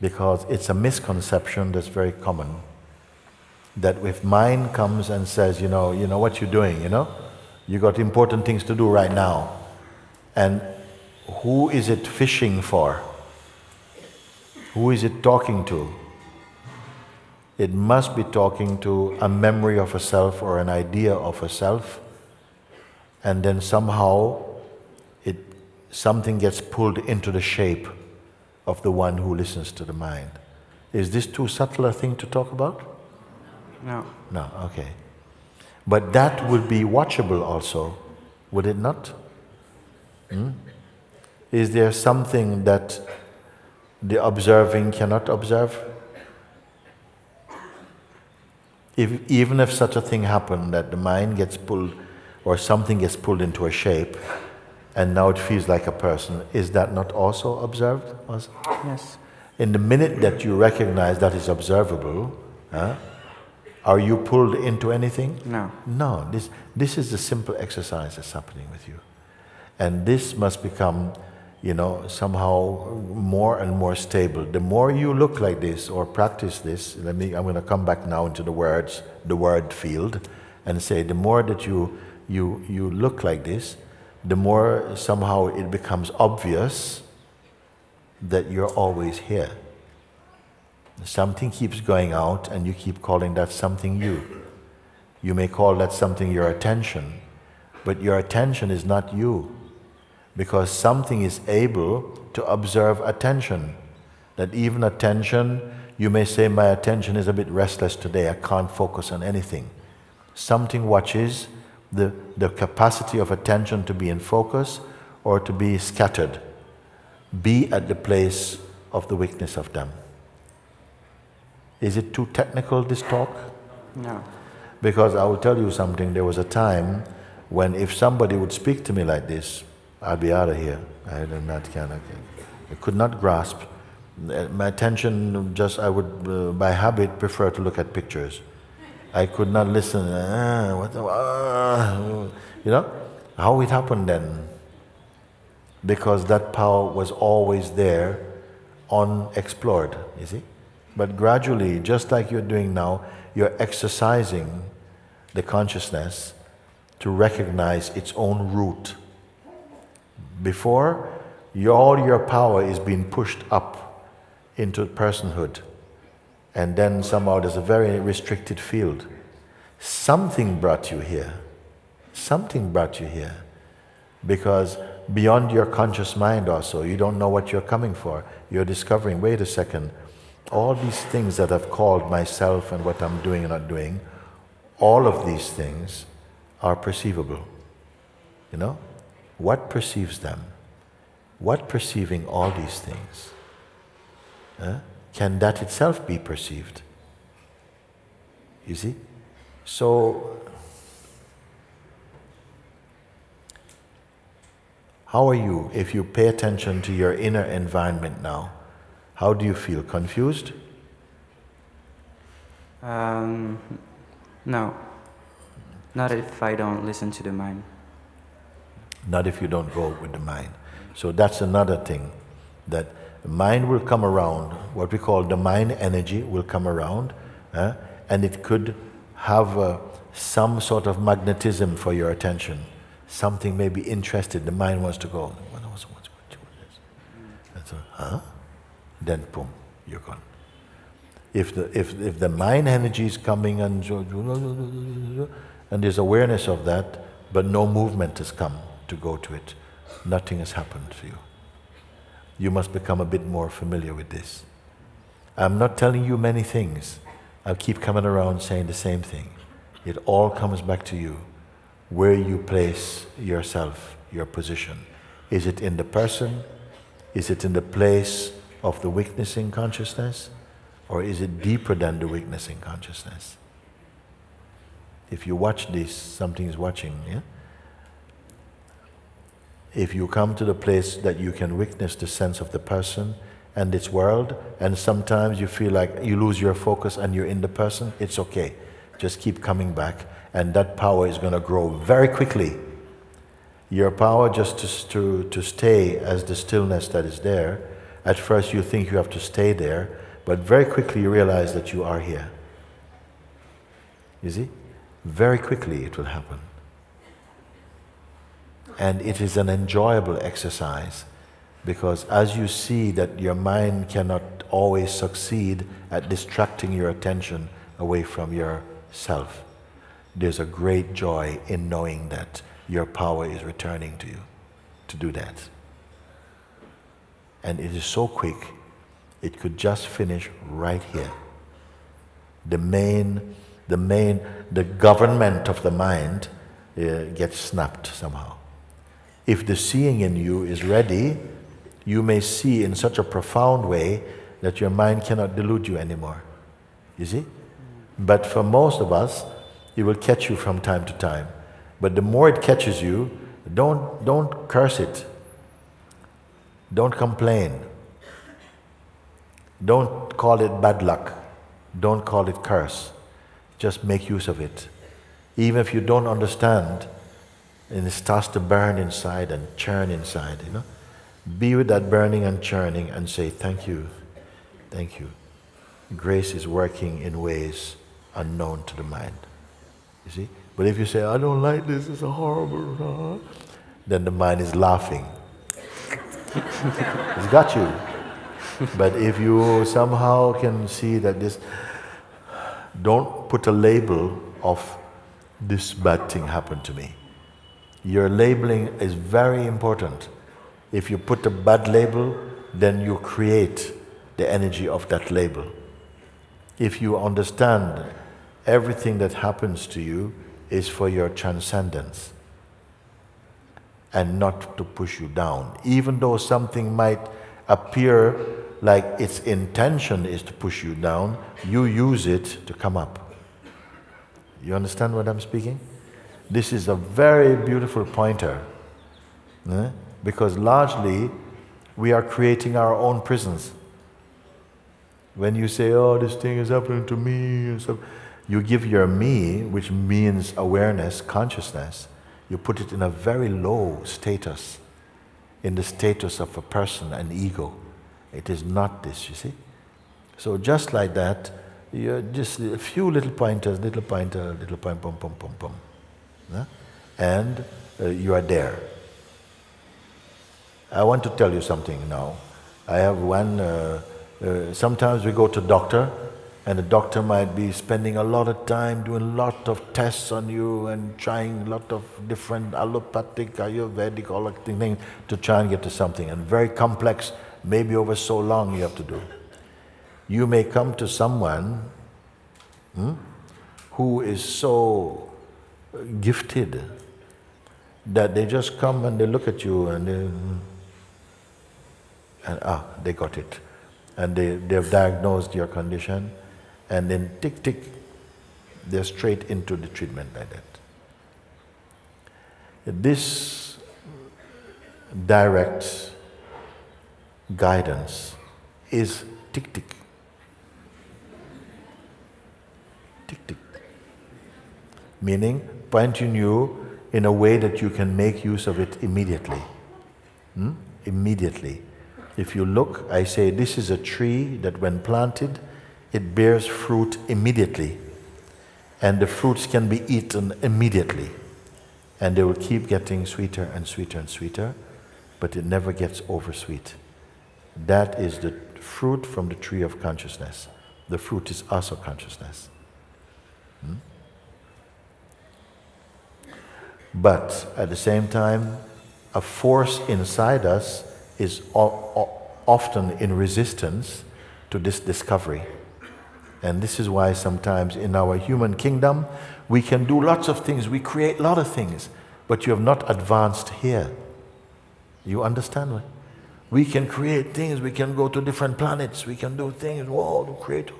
Because it's a misconception that's very common. That if mind comes and says, you know what you're doing, you got important things to do right now. And who is it fishing for? Who is it talking to? It must be talking to a memory of a self or an idea of a self, and then somehow something gets pulled into the shape of the one who listens to the mind. Is this too subtle a thing to talk about? No. No, okay. But that would be watchable also, would it not? Is there something that the observing cannot observe? Even if such a thing happened, that the mind gets pulled, or something gets pulled into a shape, and now it feels like a person, is that not also observed? Yes. In the minute that you recognize that is observable, are you pulled into anything? No. No, this is the simple exercise that's happening with you. And this must become, somehow more and more stable. The more you look like this or practice this, I'm going to come back now into the word field, and say the more that you look like this, the more somehow it becomes obvious that you're always here. Something keeps going out and you keep calling that something you. You may call that something your attention, but your attention is not you, because something is able to observe attention. That even attention, you may say, my attention is a bit restless today, I can't focus on anything. Something watches the capacity of attention to be in focus or to be scattered. Be at the place of the weakness of them. Is it too technical, this talk? No. Because I will tell you something, there was a time when if somebody would speak to me like this, I'd be out of here. I could not grasp. My attention I would, by habit, prefer to look at pictures. I could not listen. How it happened then? Because that power was always there, unexplored, you see? But gradually, just like you're doing now, you're exercising the consciousness to recognize its own root. Before, all your power is being pushed up into personhood, and then somehow there's a very restricted field. Something brought you here. Something brought you here. Because beyond your conscious mind also, you don't know what you're coming for. You're discovering, wait a second, all these things that I've called myself and what I'm doing and not doing, all of these things are perceivable. You know? What perceives them? What perceiving all these things? Can that itself be perceived? You see? So, how are you if you pay attention to your inner environment now? How do you feel? Confused? No. Not if I don't listen to the mind. Not if you don't go with the mind. So that's another thing, that the mind will come around, what we call the mind energy will come around, and it could have some sort of magnetism for your attention. Something may be interested, the mind wants to go, what's going to do with this? And so, then boom, you're gone. If the mind energy is coming and there's awareness of that, but no movement has come to go to it, nothing has happened to you. You must become a bit more familiar with this. I'm not telling you many things. I'll keep coming around saying the same thing. It all comes back to you, where you place yourself, your position. Is it in the person? Is it in the place of the witnessing consciousness? Or is it deeper than the witnessing consciousness? If you watch this, something is watching, yeah? If you come to the place that you can witness the sense of the person and its world, and sometimes you feel like you lose your focus and you're in the person, it's okay. Just keep coming back, and that power is going to grow very quickly. Your power just to stay as the stillness that is there, at first you think you have to stay there, but very quickly you realize that you are here. You see? Very quickly it will happen. And it is an enjoyable exercise, because as you see that your mind cannot always succeed at distracting your attention away from yourself, there's a great joy in knowing that your power is returning to you to do that. And it is so quick, it could just finish right here. The government of the mind gets snapped somehow. If the seeing in you is ready, you may see in such a profound way that your mind cannot delude you anymore. You see? But for most of us, it will catch you from time to time. But the more it catches you, don't curse it. Don't complain. Don't call it bad luck. Don't call it curse. Just make use of it. Even if you don't understand, and it starts to burn inside and churn inside, you know. Be with that burning and churning and say, thank you, thank you. Grace is working in ways unknown to the mind. You see? But if you say, I don't like this, it's a horrible, then the mind is laughing. It's got you. But if you somehow can see that this, don't put a label of this bad thing happened to me. Your labeling is very important. If you put a bad label, then you create the energy of that label. If you understand everything that happens to you is for your transcendence and not to push you down, even though something might appear like its intention is to push you down, you use it to come up. You understand what I'm speaking? This is a very beautiful pointer, because largely we are creating our own prisons. When you say, oh, this thing is happening to me, and so, you give your me, which means awareness, consciousness, you put it in a very low status, in the status of a person, an ego. It is not this, you see. So just like that, you're just a few little pointers, little pointer, little point, pum, pum, pum, pum. And you are there. I want to tell you something now. I have one, sometimes we go to doctor, and the doctor might be spending a lot of time doing a lot of tests on you and trying a lot of different allopathic, Ayurvedic, all that things to try and get to something, and very complex, maybe over so long you have to do. You may come to someone who is so gifted that they just come and they look at you and they got it. And they've diagnosed your condition, and then tick, tick, they're straight into the treatment like that. This direct guidance is tick, tick. Tick, tick. Meaning pointing you in a way that you can make use of it immediately. Immediately. If you look, I say this is a tree that when planted, it bears fruit immediately. And the fruits can be eaten immediately. And they will keep getting sweeter and sweeter and sweeter, but it never gets oversweet. That is the fruit from the tree of consciousness. The fruit is also consciousness. But at the same time, a force inside us is often in resistance to this discovery. And this is why sometimes in our human kingdom, we can do lots of things, we create a lot of things, but you have not advanced here. You understand what? We can create things, we can go to different planets, we can do things, whoa, to create,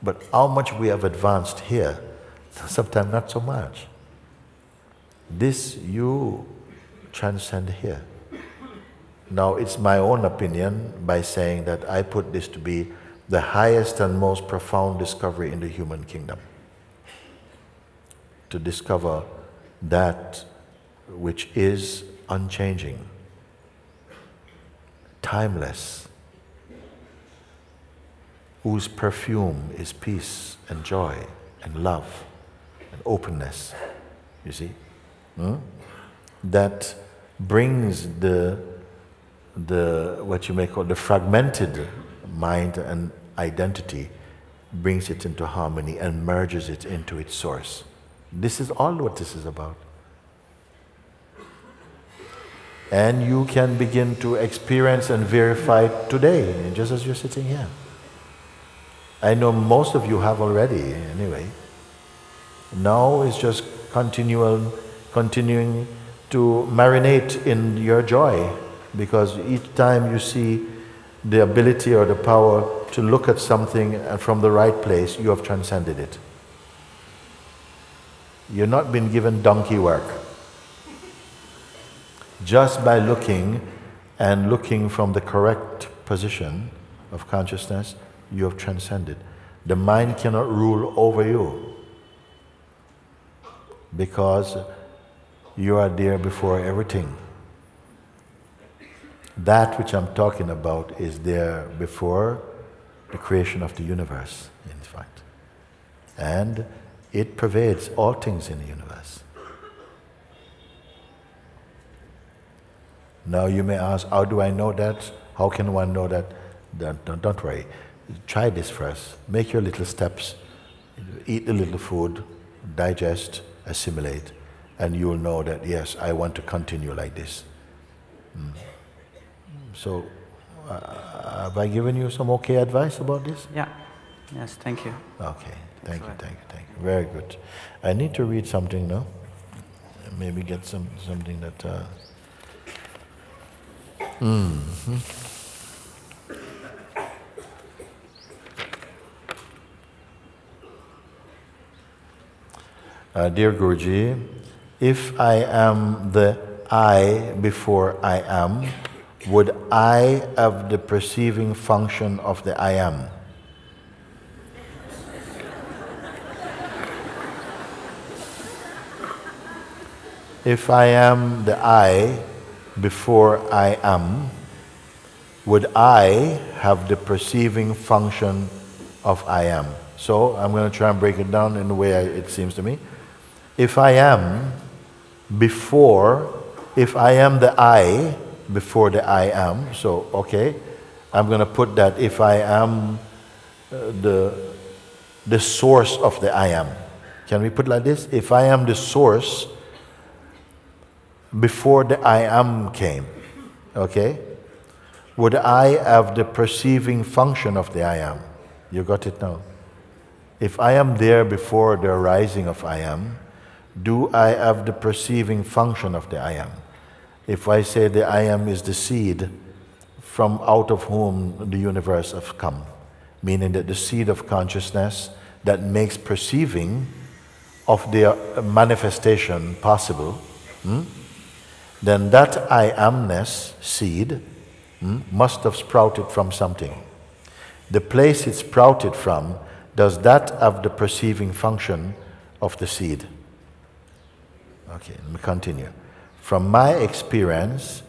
But how much we have advanced here, sometimes not so much. This you transcend here. Now it's my own opinion by saying that I put this to be the highest and most profound discovery in the human kingdom. To discover that which is unchanging, timeless, whose perfume is peace and joy and love and openness, you see? That brings the what you may call the fragmented mind and identity, brings it into harmony and merges it into its source. This is all what this is about. And you can begin to experience and verify it today, just as you're sitting here. I know most of you have already, anyway. Now it's just continuing to marinate in your joy, because each time you see the ability or the power to look at something from the right place, you have transcended it. You've not been given donkey work. Just by looking and looking from the correct position of consciousness, you have transcended. The mind cannot rule over you, because you are there before everything. That which I'm talking about is there before the creation of the universe, in fact. And it pervades all things in the universe. Now you may ask, how do I know that? How can one know that? Don't worry. Try this first. Make your little steps. Eat a little food, digest, assimilate, and you will know that, yes, I want to continue like this. So, have I given you some okay advice about this? Yeah. Yes, thank you. Okay, thank you. Very good. I need to read something now. Maybe get something that... Dear Guruji, if I am the I before I am, would I have the perceiving function of the I am? If I am the I before I am, would I have the perceiving function of I am? So I'm going to try and break it down in the way it seems to me. If I am the I before the I am, so okay, I'm going to put that if I am the source of the I am. Can we put it like this? If I am the source before the I am came, okay, would I have the perceiving function of the I am? You got it now? If I am there before the arising of I am, do I have the perceiving function of the I am? If I say the I am is the seed from out of whom the universe has come, meaning that the seed of consciousness that makes perceiving of the manifestation possible, then that I amness seed must have sprouted from something. The place it sprouted from, does that have the perceiving function of the seed? Okay, let me continue. From my experience,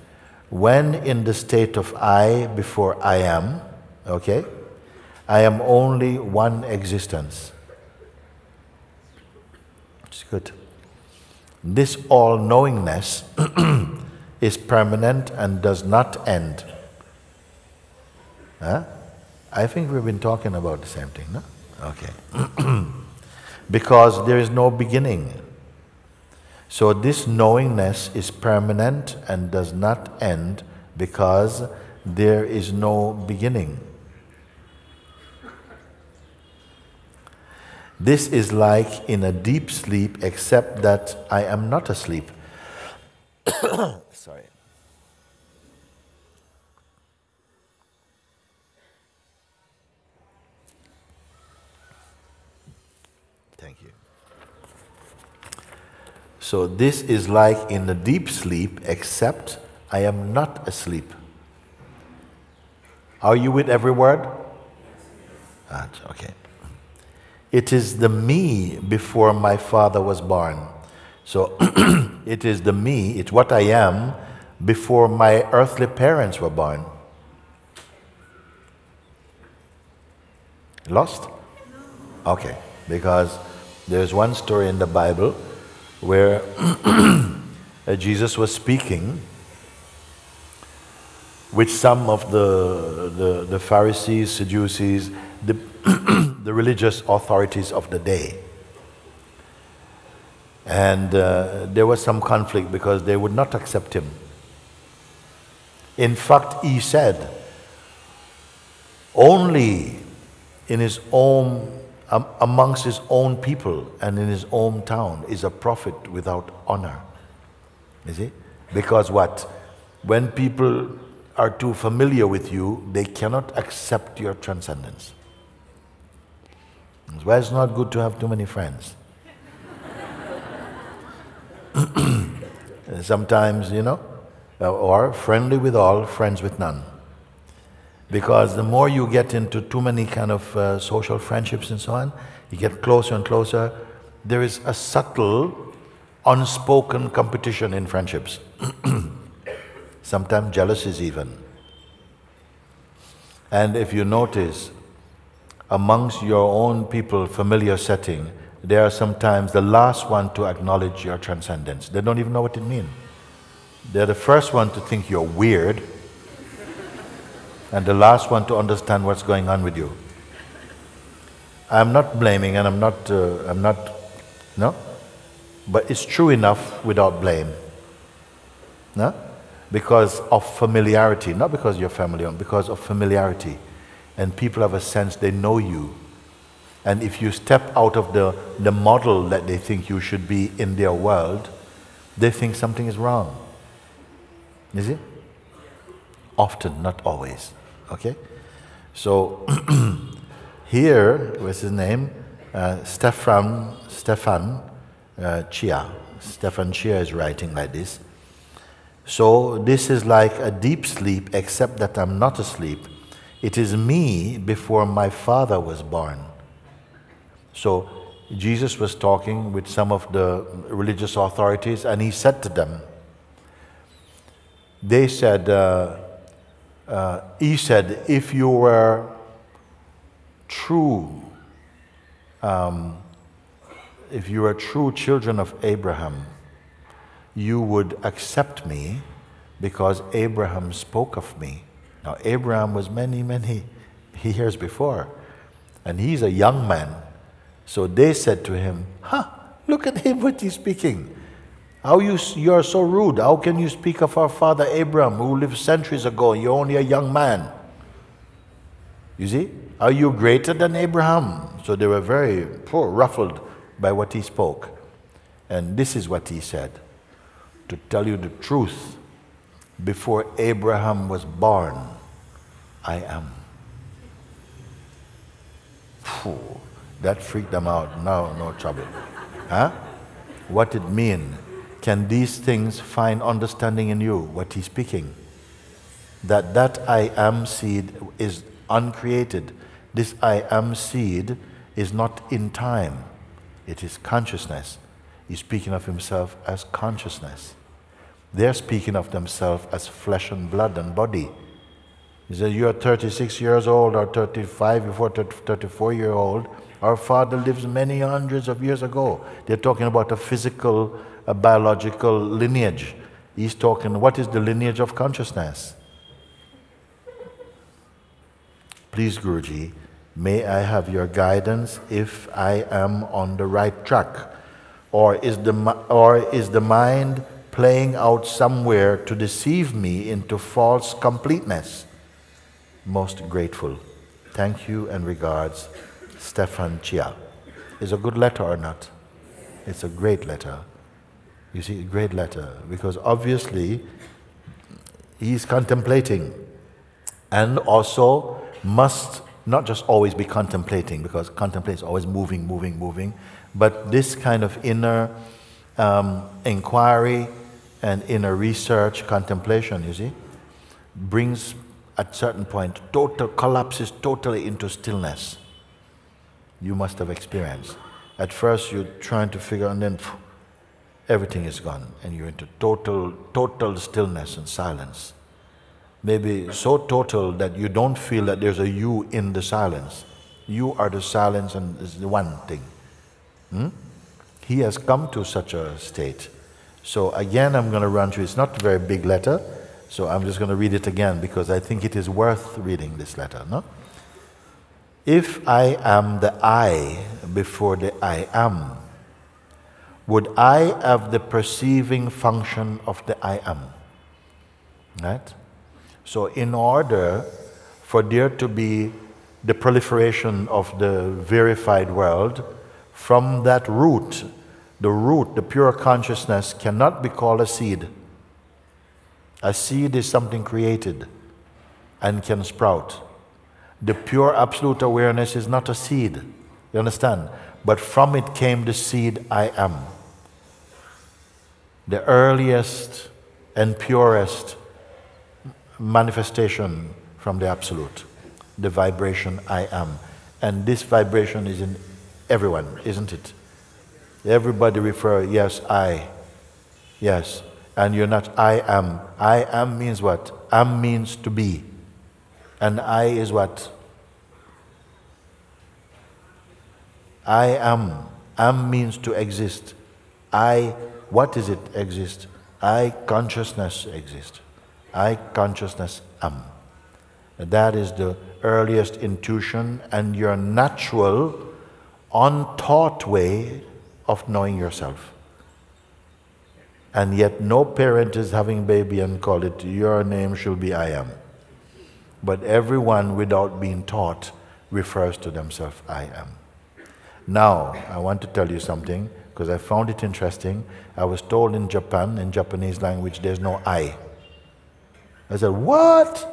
when in the state of I before I am, okay, I am only one existence. It's good. This all-knowingness is permanent and does not end. Huh? I think we've been talking about the same thing, no? Okay. Because there is no beginning. So this knowingness is permanent and does not end because there is no beginning. This is like in a deep sleep, except that I am not asleep. Sorry. Thank you. So this is like in a deep sleep, except I am not asleep. Are you with every word? Okay. It is the me before my father was born. So it is the me, it's what I am before my earthly parents were born. Lost? Okay, because there's one story in the Bible where Jesus was speaking with some of the Pharisees, Sadducees, the religious authorities of the day. And there was some conflict because they would not accept him. In fact, he said, only in his own, amongst his own people and in his own town is a prophet without honor. You see? Because what? When people are too familiar with you, they cannot accept your transcendence. That's why it's not good to have too many friends. Sometimes, you know, or friendly with all, friends with none. Because the more you get into too many kind of social friendships and so on, you get closer and closer, there is a subtle, unspoken competition in friendships. Sometimes jealousies even. And if you notice, amongst your own people, familiar setting, they are sometimes the last one to acknowledge your transcendence. They don't even know what it means. They're the first one to think you're weird, and the last one to understand what's going on with you. I'm not blaming, and I'm not, no? But it's true enough without blame. No? Because of familiarity, not because you're family, because of familiarity. And people have a sense they know you. And if you step out of the model that they think you should be in their world, they think something is wrong. Is it? Often, not always. Okay? So, here, what's his name? Stefan Chia. Stefan Chia is writing like this. So, this is like a deep sleep, except that I'm not asleep. It is me before my father was born. So Jesus was talking with some of the religious authorities, and he said to them, they said, he said, if you were true, if you were true children of Abraham, you would accept me because Abraham spoke of me. Now, Abraham was many years before, and he's a young man. So they said to him, look at him, what he's speaking. How you're so rude. How can you speak of our father Abraham, who lived centuries ago, and you're only a young man? You see? Are you greater than Abraham? So they were very ruffled by what he spoke. And this is what he said. To tell you the truth, before Abraham was born, I am. Phew, that freaked them out. No trouble. Huh? What it mean? Can these things find understanding in you? What he's speaking. That I am seed is uncreated. This I am seed is not in time. It is consciousness. He's speaking of himself as consciousness. They're speaking of themselves as flesh and blood and body. He said, you are 36 years old or 35 before 34-year-old. Our Father lives many hundreds of years ago. They're talking about a physical, a biological lineage. He's talking, what is the lineage of consciousness? Please, Guruji, may I have your guidance if I am on the right track? Or is the mind playing out somewhere to deceive me into false completeness? Most grateful. Thank you and regards, Stefan Chia. Is a good letter or not? It's a great letter. You see, a great letter, because obviously he's contemplating, and also must not just always be contemplating, because contemplate is always moving, but this kind of inner inquiry and inner research, contemplation, you see, brings at certain point collapses totally into stillness. You must have experienced. At first you're trying to figure, and then everything is gone, and you're into total stillness and silence. Maybe so total that you don't feel that there's a you in the silence. You are the silence, and is the one thing. He has come to such a state. So again, I'm going to run through. It's not a very big letter, so I'm just going to read it again because I think it is worth reading this letter. No? If I am the I before the I am, would I have the perceiving function of the I am? Right? So in order for there to be the proliferation of the verified world, from that root, the pure consciousness cannot be called a seed. A seed is something created and can sprout. The pure absolute awareness is not a seed, you understand? But from it came the seed I am. The earliest and purest manifestation from the absolute, the vibration I am. And this vibration is in everyone, isn't it? Everybody refer, yes, I, yes. And you're not I am. I am means what? Am means to be. And I is what? I am. Am means to exist. I, what is it exist? I, consciousness exist. I, consciousness, am. That is the earliest intuition and your natural, untaught way of knowing yourself. And yet no parent is having baby and call it, your name shall be I am. But everyone without being taught refers to themselves, I am. Now, I want to tell you something, because I found it interesting. I was told in Japan, in Japanese language, there's no I. I said, what?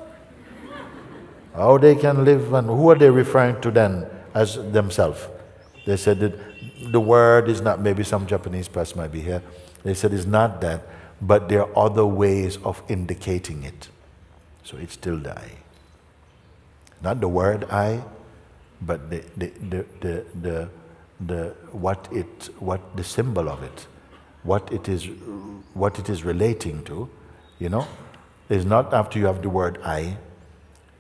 How they can live, and who are they referring to then as themselves? They said that the word is not, maybe some Japanese person might be here. They said it's not that, but there are other ways of indicating it. So it's still the I. Not the word I, but what the symbol of it, what it is relating to, you know, is not after you have the word I,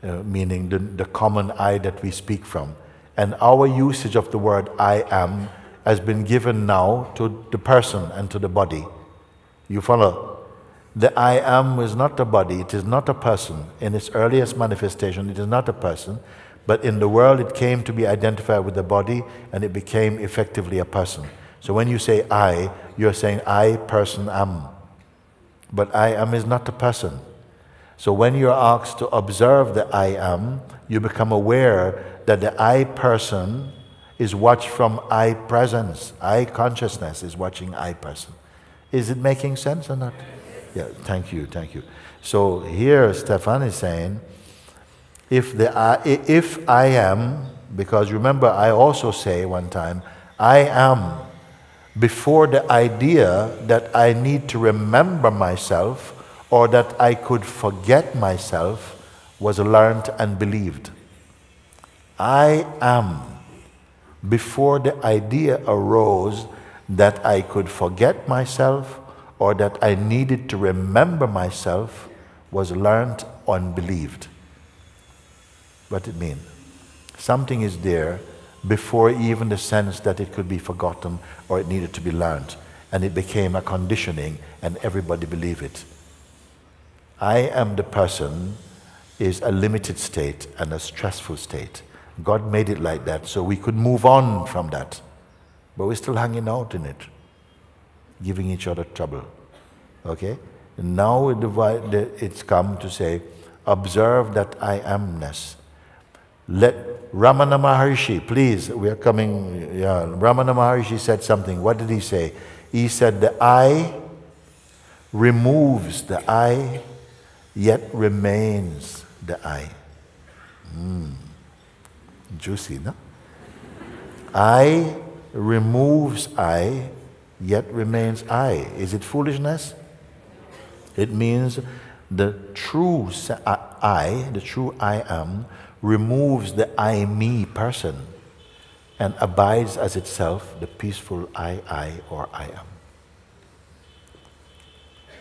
meaning the common I that we speak from. And our usage of the word I am has been given now to the person and to the body. You follow? The I am is not a body, it is not a person. In its earliest manifestation, it is not a person, but in the world it came to be identified with the body and it became effectively a person. So when you say I, you're saying I, person, am. But I am is not a person. So when you're asked to observe the I am, you become aware that the I person is watched from I presence. I consciousness is watching I person. Is it making sense or not? Yeah, thank you, thank you. So here Stefan is saying, if I am, because remember I also say one time, I am before the idea that I need to remember myself or that I could forget myself was learned and believed. I am before the idea arose that I could forget myself or that I needed to remember myself was learned and believed. What it means? Something is there before even the sense that it could be forgotten or it needed to be learned, and it became a conditioning and everybody believe it. I am the person is a limited state and a stressful state. God made it like that so we could move on from that, but we're still hanging out in it, giving each other trouble. Okay? And now it's come to say, observe that I amness. Let Ramana Maharshi, please, we are coming, yeah, Ramana Maharshi said something. What did he say? He said the I removes the I, yet remains the I. Juicy, no? I removes I, yet remains I. Is it foolishness? It means the true I, the true I am, removes the I, me person and abides as itself the peaceful I, or I am.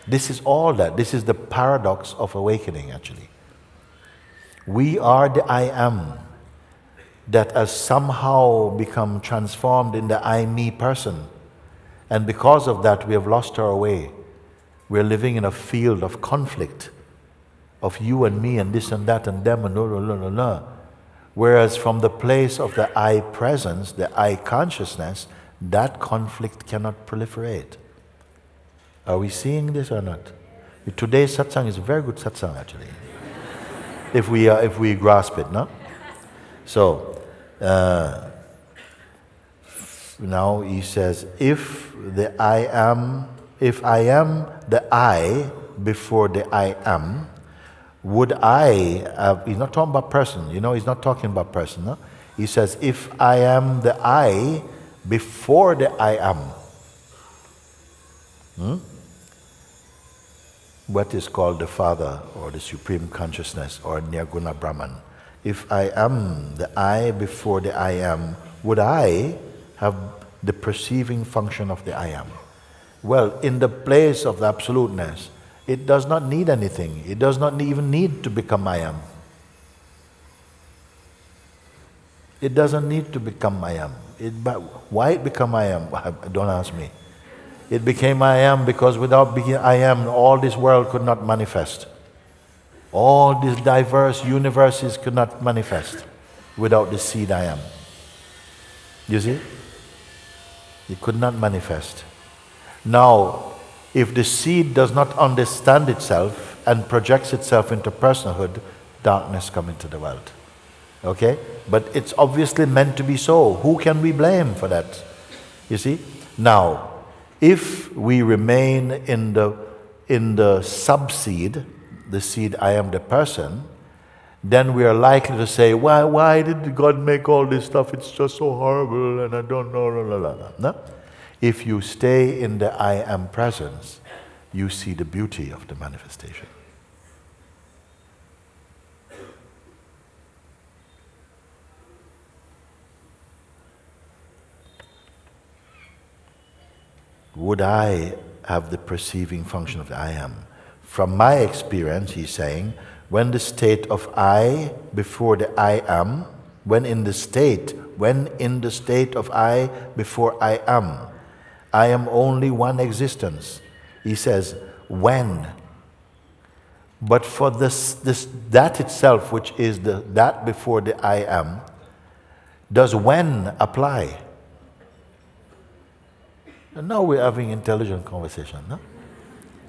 This is all that. This is the paradox of awakening, actually. We are the I am that has somehow become transformed in the I, me person. And because of that, we have lost our way. We're living in a field of conflict, of you and me and this and that and them and no. Whereas from the place of the I presence, the I consciousness, that conflict cannot proliferate. Are we seeing this or not? Today's satsang is a very good satsang, actually. if we grasp it, no? So, now he says, if I am the I before the I am, would I, he's not talking about person, he's not talking about person, no? He says, if I am the I before the I am, what is called the Father or the Supreme Consciousness or Nirguna Brahman. If I am the I before the I am, would I have the perceiving function of the I am? Well, in the place of the absoluteness, it does not need anything. It does not even need to become I am. It doesn't need to become I am. But why it become I am? Don't ask me. It became I am because without being I am, all this world could not manifest. All these diverse universes could not manifest without the seed I am. You see? It could not manifest. Now, if the seed does not understand itself and projects itself into personhood, darkness comes into the world. Okay? But it's obviously meant to be so. Who can we blame for that? You see? Now, if we remain in the sub-seed, the seed I am the person, then we are likely to say, why did God make all this stuff? It's just so horrible and I don't know. No? If you stay in the I am presence, you see the beauty of the manifestation. Would I have the perceiving function of the I am? From my experience, he's saying, when the state of I before the I am, when in the state of I before I am only one existence. He says, when. But for that itself, which is that before the I am, does when apply? And now we're having intelligent conversation,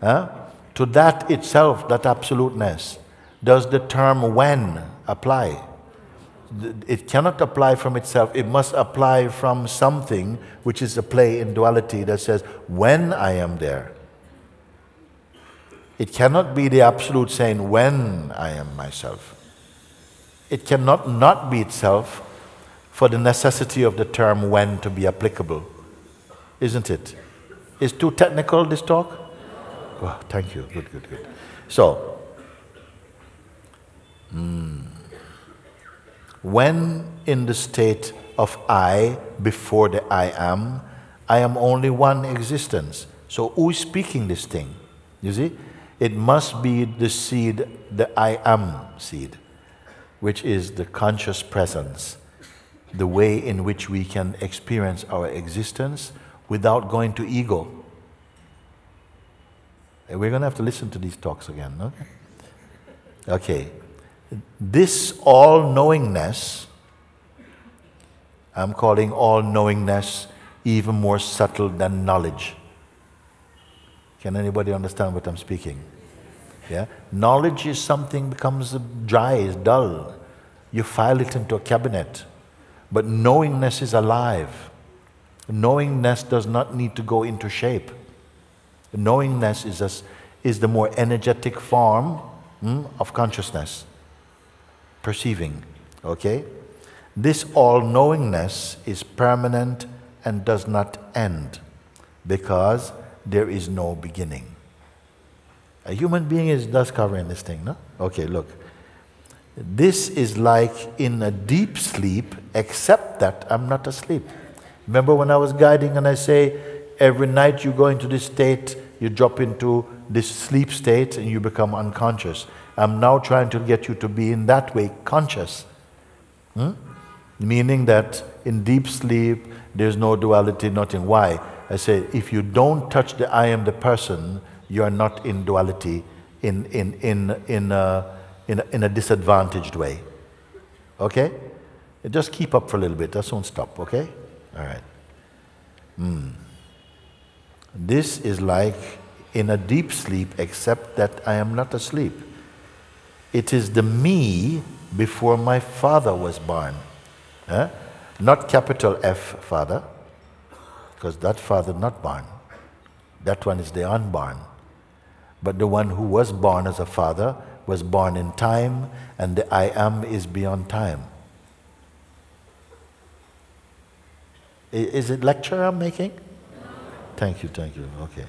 no? To that itself, that absoluteness, does the term when apply? It cannot apply from itself. It must apply from something which is a play in duality that says, when I am there. It cannot be the absolute saying, when I am myself. It cannot not be itself for the necessity of the term when to be applicable. Isn't it? Is too technical, this talk? Oh, thank you. Good, good, good. So, when in the state of I, before the I am only one existence. So who is speaking this thing? You see? It must be the seed, the I am seed, which is the conscious presence, the way in which we can experience our existence without going to ego. And we're going to have to listen to these talks again, no? Okay. This all-knowingness, I'm calling all-knowingness even more subtle than knowledge. Can anybody understand what I'm speaking? Yeah? Knowledge is something becomes dry, is dull. You file it into a cabinet. But knowingness is alive. Knowingness does not need to go into shape. Knowingness is the more energetic form of consciousness. Perceiving. Okay? This all-knowingness is permanent and does not end because there is no beginning. A human being is thus covering this thing, no? Okay, look. This is like in a deep sleep, except that I'm not asleep. Remember when I was guiding and I say, every night you go into this state, you drop into this sleep state and you become unconscious. I'm now trying to get you to be in that way conscious. Meaning that in deep sleep, there's no duality, nothing. Why? I say, if you don't touch the I am the person, you are not in duality in a disadvantaged way. Okay? Just keep up for a little bit, that won't stop, okay? All right. This is like in a deep sleep, except that I am not asleep. It is the me before my father was born. Not capital F father, because that father not born. That one is the unborn. But the one who was born as a father was born in time, and the I am is beyond time. Is it lecture I'm making? Thank you, okay.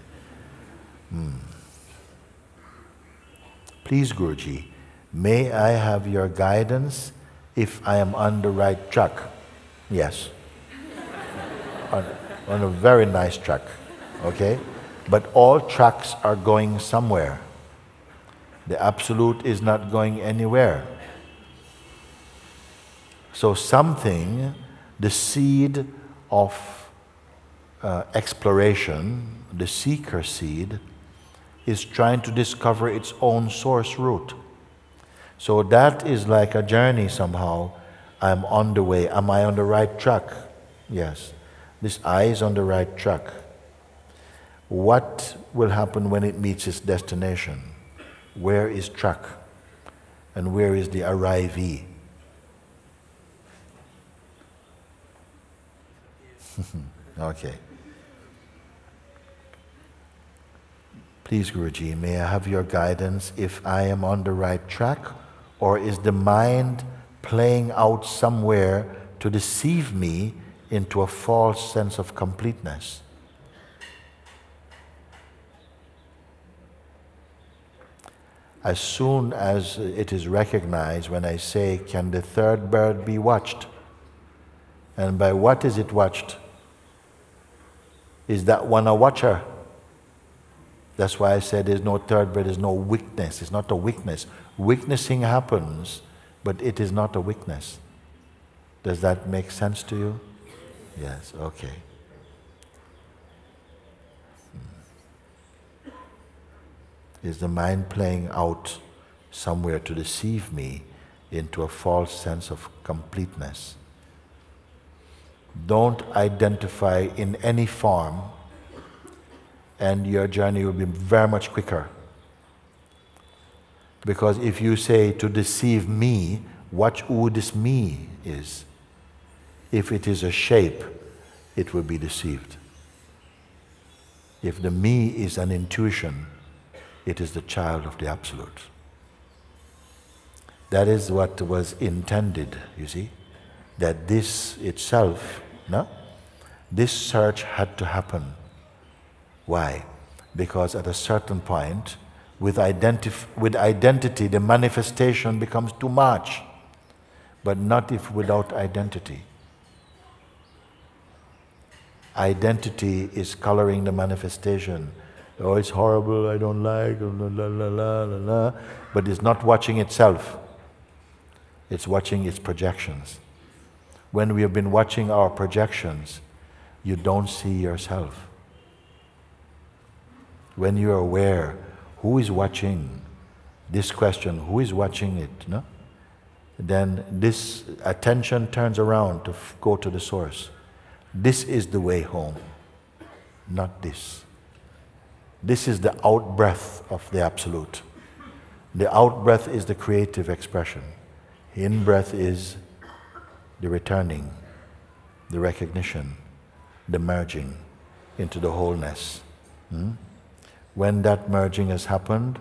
Please, Guruji, may I have your guidance if I am on the right track? Yes. on a very nice track, okay? But all tracks are going somewhere. The Absolute is not going anywhere. So something, the seed of exploration, the seeker seed, is trying to discover its own source root. So that is like a journey somehow. I'm on the way. Am I on the right track? Yes. This I is on the right track. What will happen when it meets its destination? Where is track? And where is the arrivee? Okay. Please, Guruji, may I have your guidance if I am on the right track, or is the mind playing out somewhere to deceive me into a false sense of completeness? As soon as it is recognized when I say, can the third bird be watched? And by what is it watched? Is that one a watcher? That's why I said there's no third bird, there's no weakness. It's not a weakness. Witnessing happens, but it is not a weakness. Does that make sense to you? Yes, okay. Is the mind playing out somewhere to deceive me into a false sense of completeness? Don't identify in any form, and your journey will be very much quicker. Because if you say to deceive me, Watch who this me is. If it is a shape, it will be deceived. If the me is an intuition, it is the child of the Absolute. That is what was intended, you see, that this itself, no? This search had to happen. Why? Because at a certain point, with identity, the manifestation becomes too much, but not if without identity. Identity is coloring the manifestation. Oh, it's horrible, I don't like, la, la, la, la, la, la. But it's not watching itself. It's watching its projections. When we have been watching our projections, you don't see yourself. When you are aware, who is watching this question, who is watching it, no? Then this attention turns around to go to the source. This is the way home, not this. This is the out-breath of the Absolute. The out-breath is the creative expression. In-breath is the returning, the recognition, the merging into the wholeness. When that merging has happened,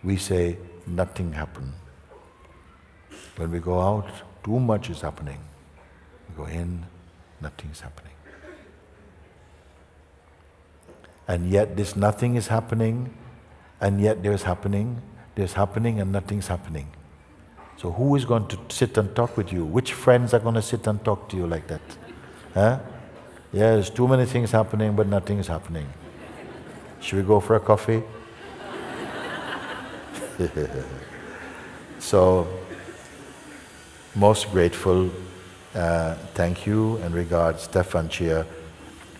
we say, nothing happened. When we go out, too much is happening. We go in, nothing is happening. And yet this nothing is happening, and yet there's happening and nothing's happening. So who is going to sit and talk with you? Which friends are going to sit and talk to you like that? Huh? Yeah, there's too many things happening, but nothing is happening. Should we go for a coffee? So, most grateful. Thank you and regards, Stefan Chia.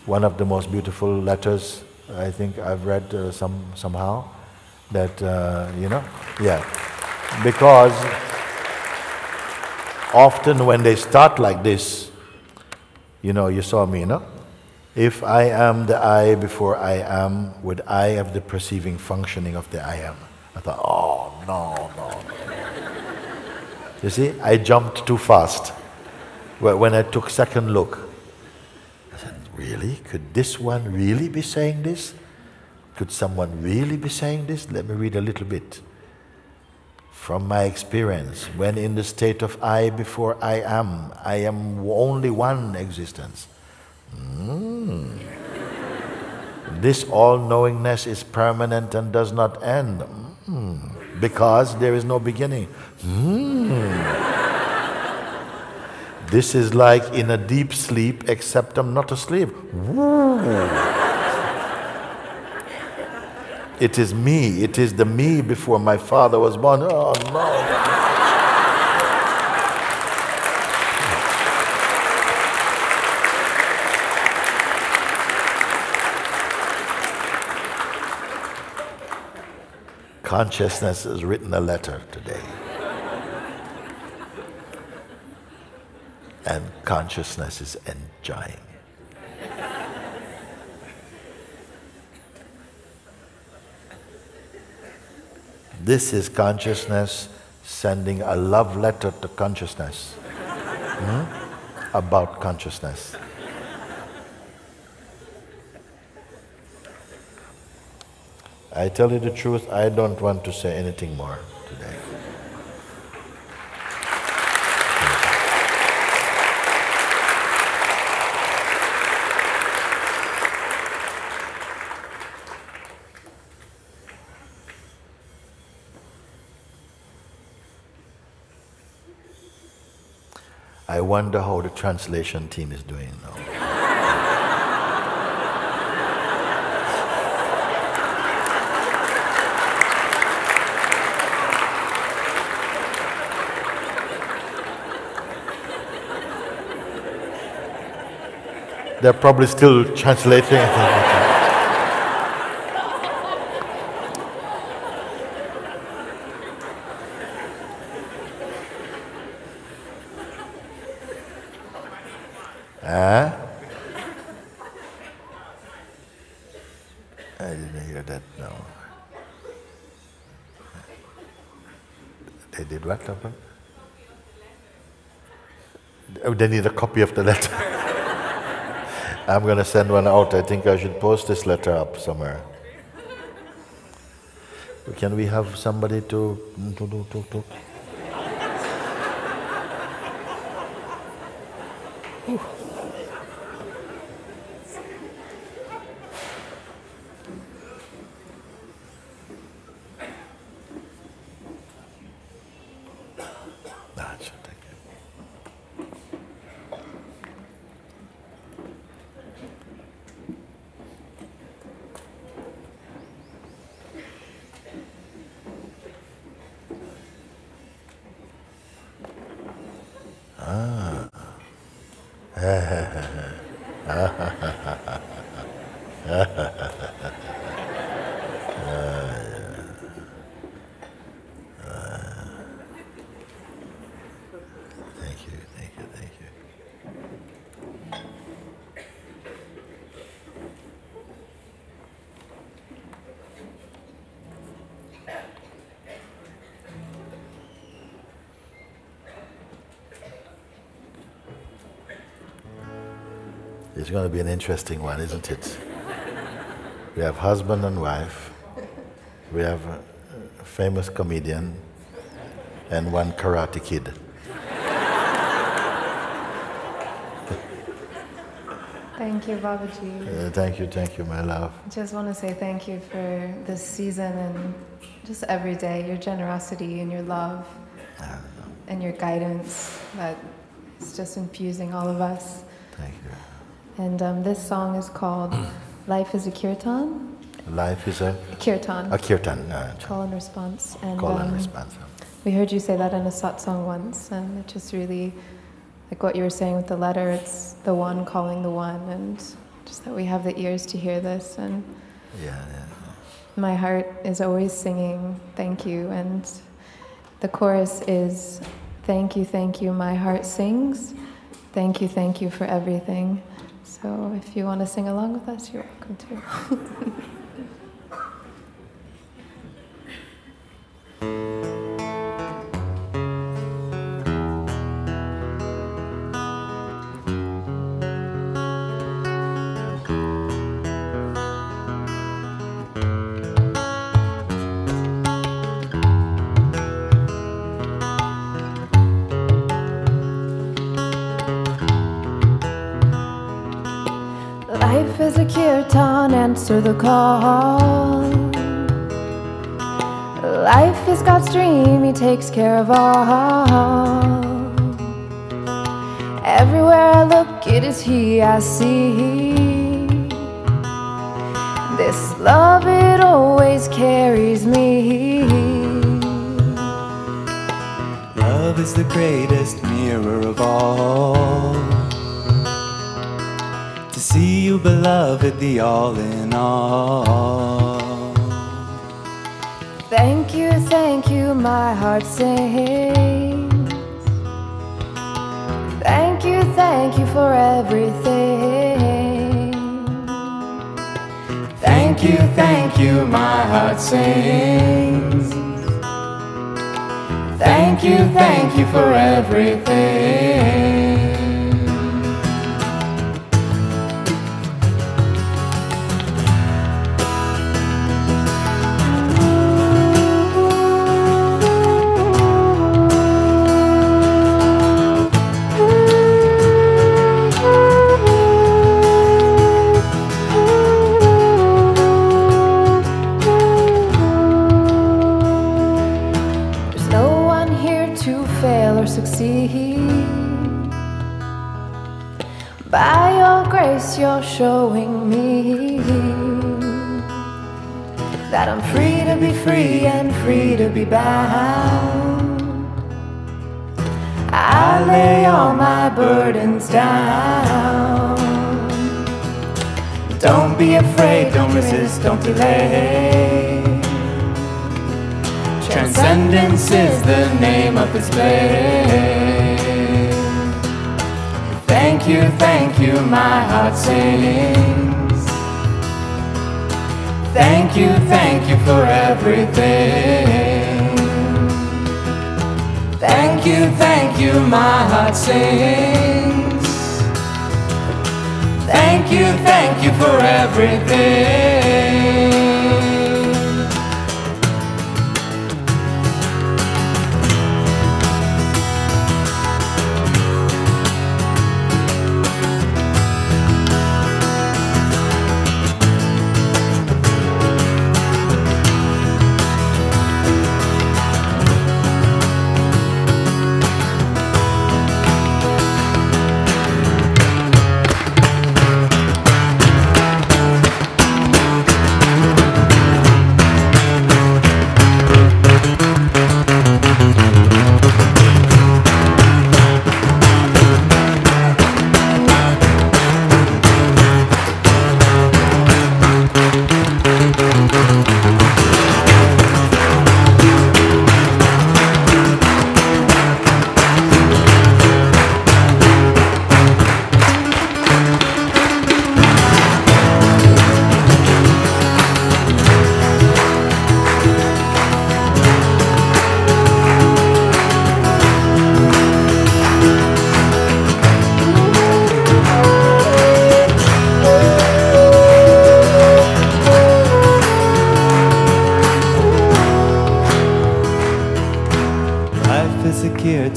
One of the most beautiful letters I think I've read somehow. That, yeah. Because often when they start like this, you saw me, no? If I am the I before I am, would I have the perceiving functioning of the I am? I thought, oh, no. You see, I jumped too fast. When I took second look, I said, really? Could this one really be saying this? Could someone really be saying this? Let me read a little bit. From my experience, when in the state of I before I am only one existence. This all-knowingness is permanent and does not end. Because there is no beginning. This is like in a deep sleep, except I'm not asleep. It is me. It is the me before my father was born. Oh no. Consciousness has written a letter today. And consciousness is enjoying. This is consciousness sending a love letter to consciousness about consciousness. I tell you the truth, I don't want to say anything more today. I wonder how the translation team is doing now. They're probably still translating. I didn't hear that, no. They did what, Papa? Oh, they need a copy of the letter. I'm going to send one out. I think I should post this letter up somewhere. Can we have somebody to It's going to be an interesting one, isn't it? We have husband and wife, we have a famous comedian, and one karate kid. Thank you, Babaji. Thank you, my love. I just want to say thank you for this season and just every day, your generosity and your love and your guidance that is just infusing all of us. Thank you. And this song is called Life is a Kirtan. Life is a? Kirtan. A kirtan. Call and response. And, call and response. We heard you say that in a satsang once, and it just really, like what you were saying with the letter, it's the one calling the one, and just that we have the ears to hear this. And my heart is always singing thank you, and the chorus is thank you, my heart sings. Thank you for everything. So if you want to sing along with us, you're welcome to. Life is a kirtan, answer the call. Life is God's dream, He takes care of all. Everywhere I look, it is He I see. This love, it always carries me. Love is the greatest mirror of all. To see you, beloved, the all in all. Thank you, my heart sings. Thank you for everything. Thank you, my heart sings. Thank you for everything. By your grace, you're showing me that I'm free to be free and free to be bound. I lay all my burdens down. Don't be afraid, don't resist, don't delay. Transcendence is the name of this place. Thank you, my heart sings. Thank you for everything. Thank thank you, my heart sings. Thank you for everything.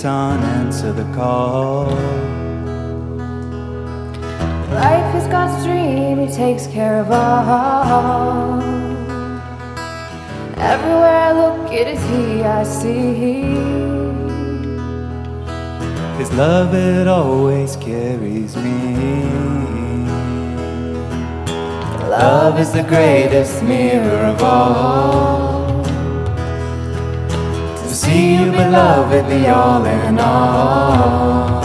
Answer the call. Life is God's dream, He takes care of all. Everywhere I look, it is He I see. His love, it always carries me. Love is the greatest mirror of all. To see you, beloved, the all in all.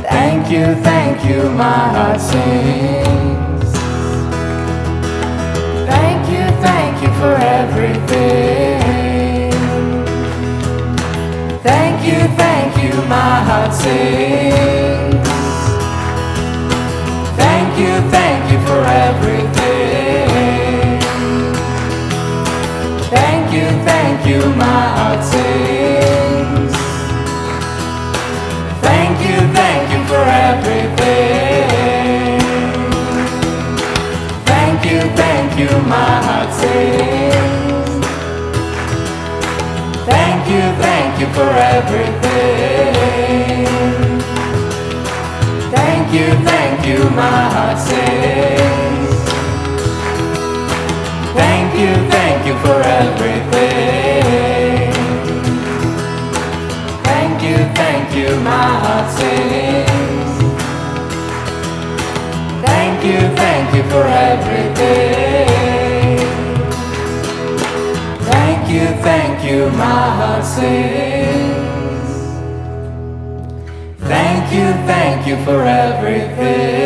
Thank you, my heart sings. Thank you for everything. Thank you, my heart sings. Thank you for everything. Thank you, my heart sings. Thank you for everything. Thank you, my heart sings. Thank you for everything. Thank you, my heart sings. Thank you for everything. Thank you, my heart sings. Thank you for everything. Thank you, my heart sings. Thank you for everything.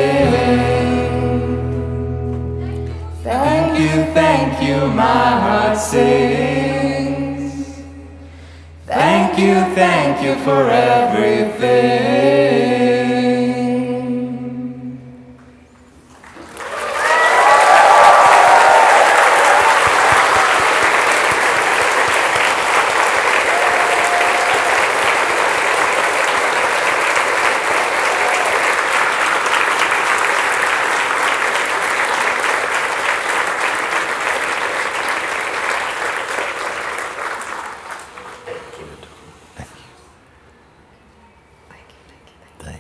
Thank you, my heart sings. Thank you for everything. Thank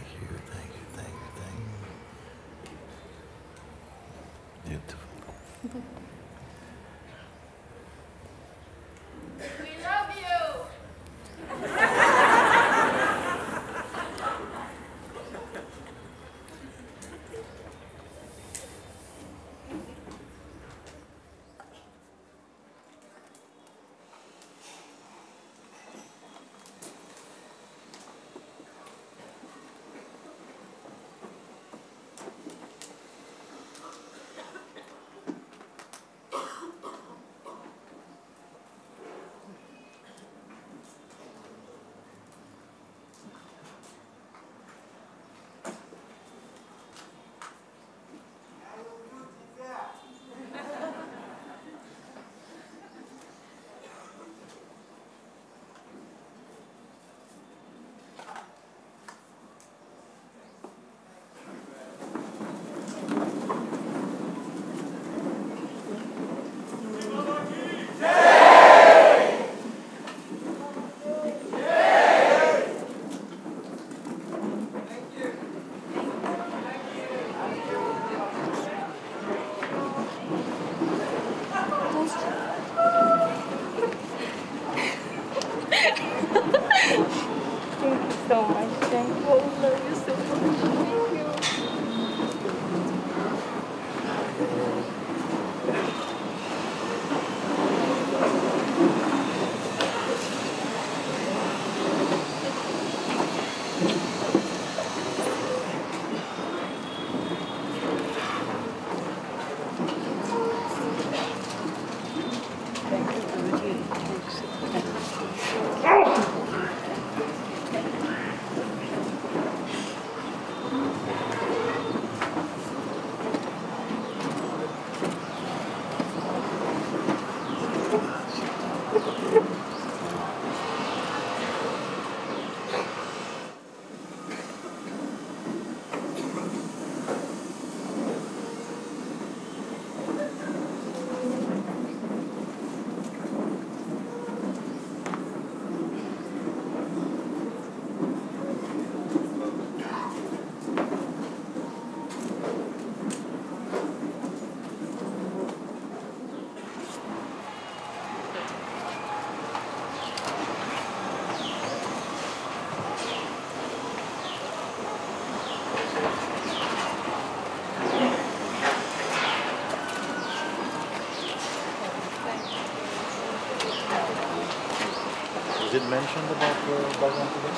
mentioned about Bhagavan today?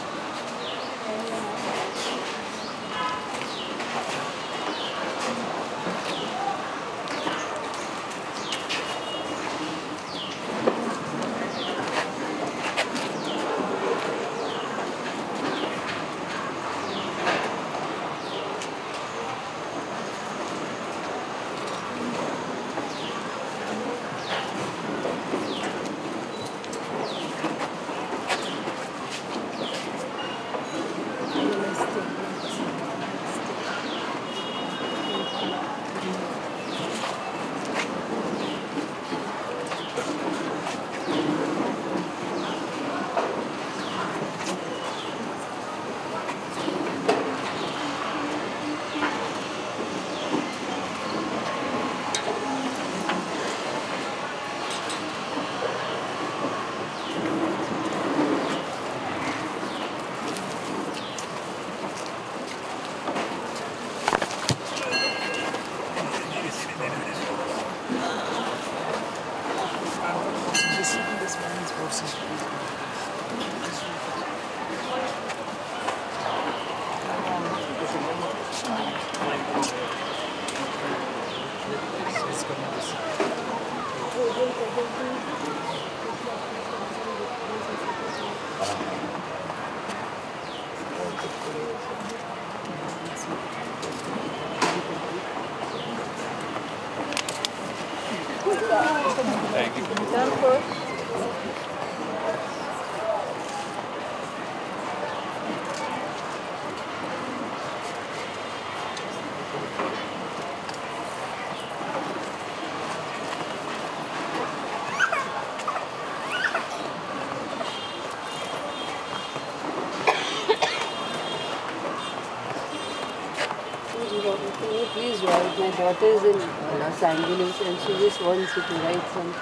Can you please write? My daughter is in Los Angeles and she just wants you to write some.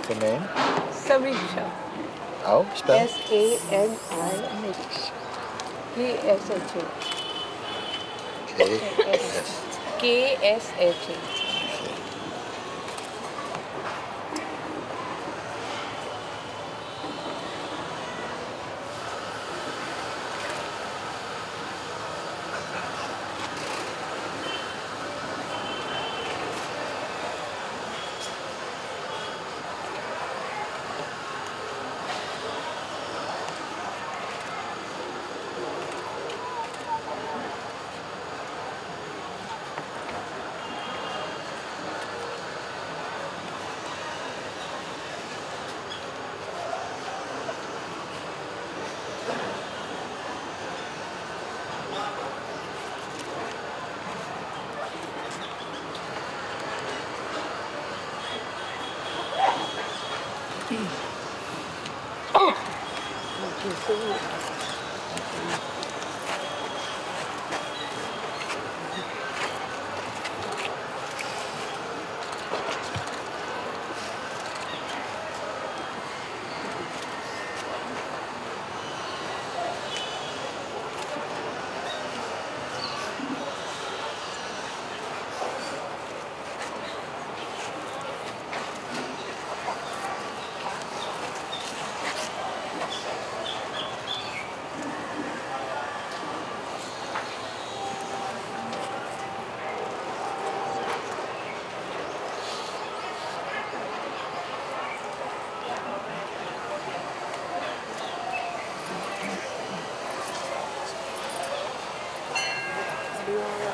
The name? Samisha. How? Spell? K-S-A-M-I-P-S-H-A. K-S. K-S-H-A.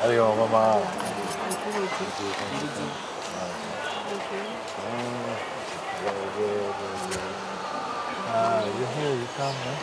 Hari Om, Mama. You're here, you come, huh?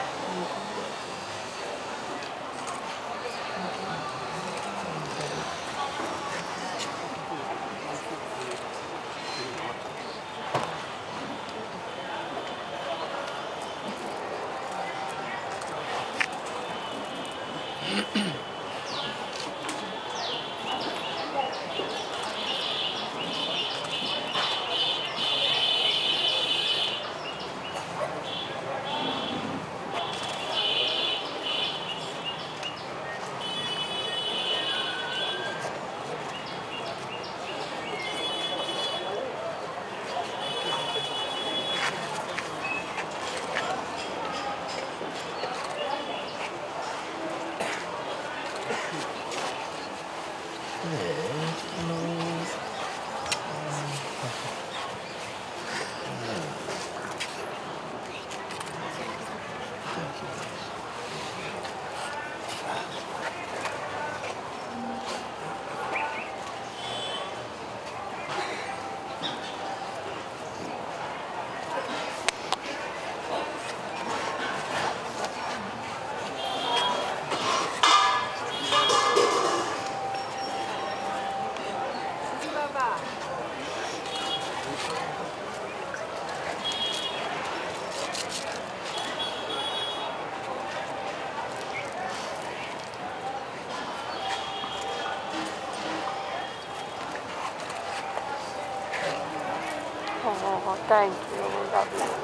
Oh, thank you. Lovely.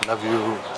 Love you.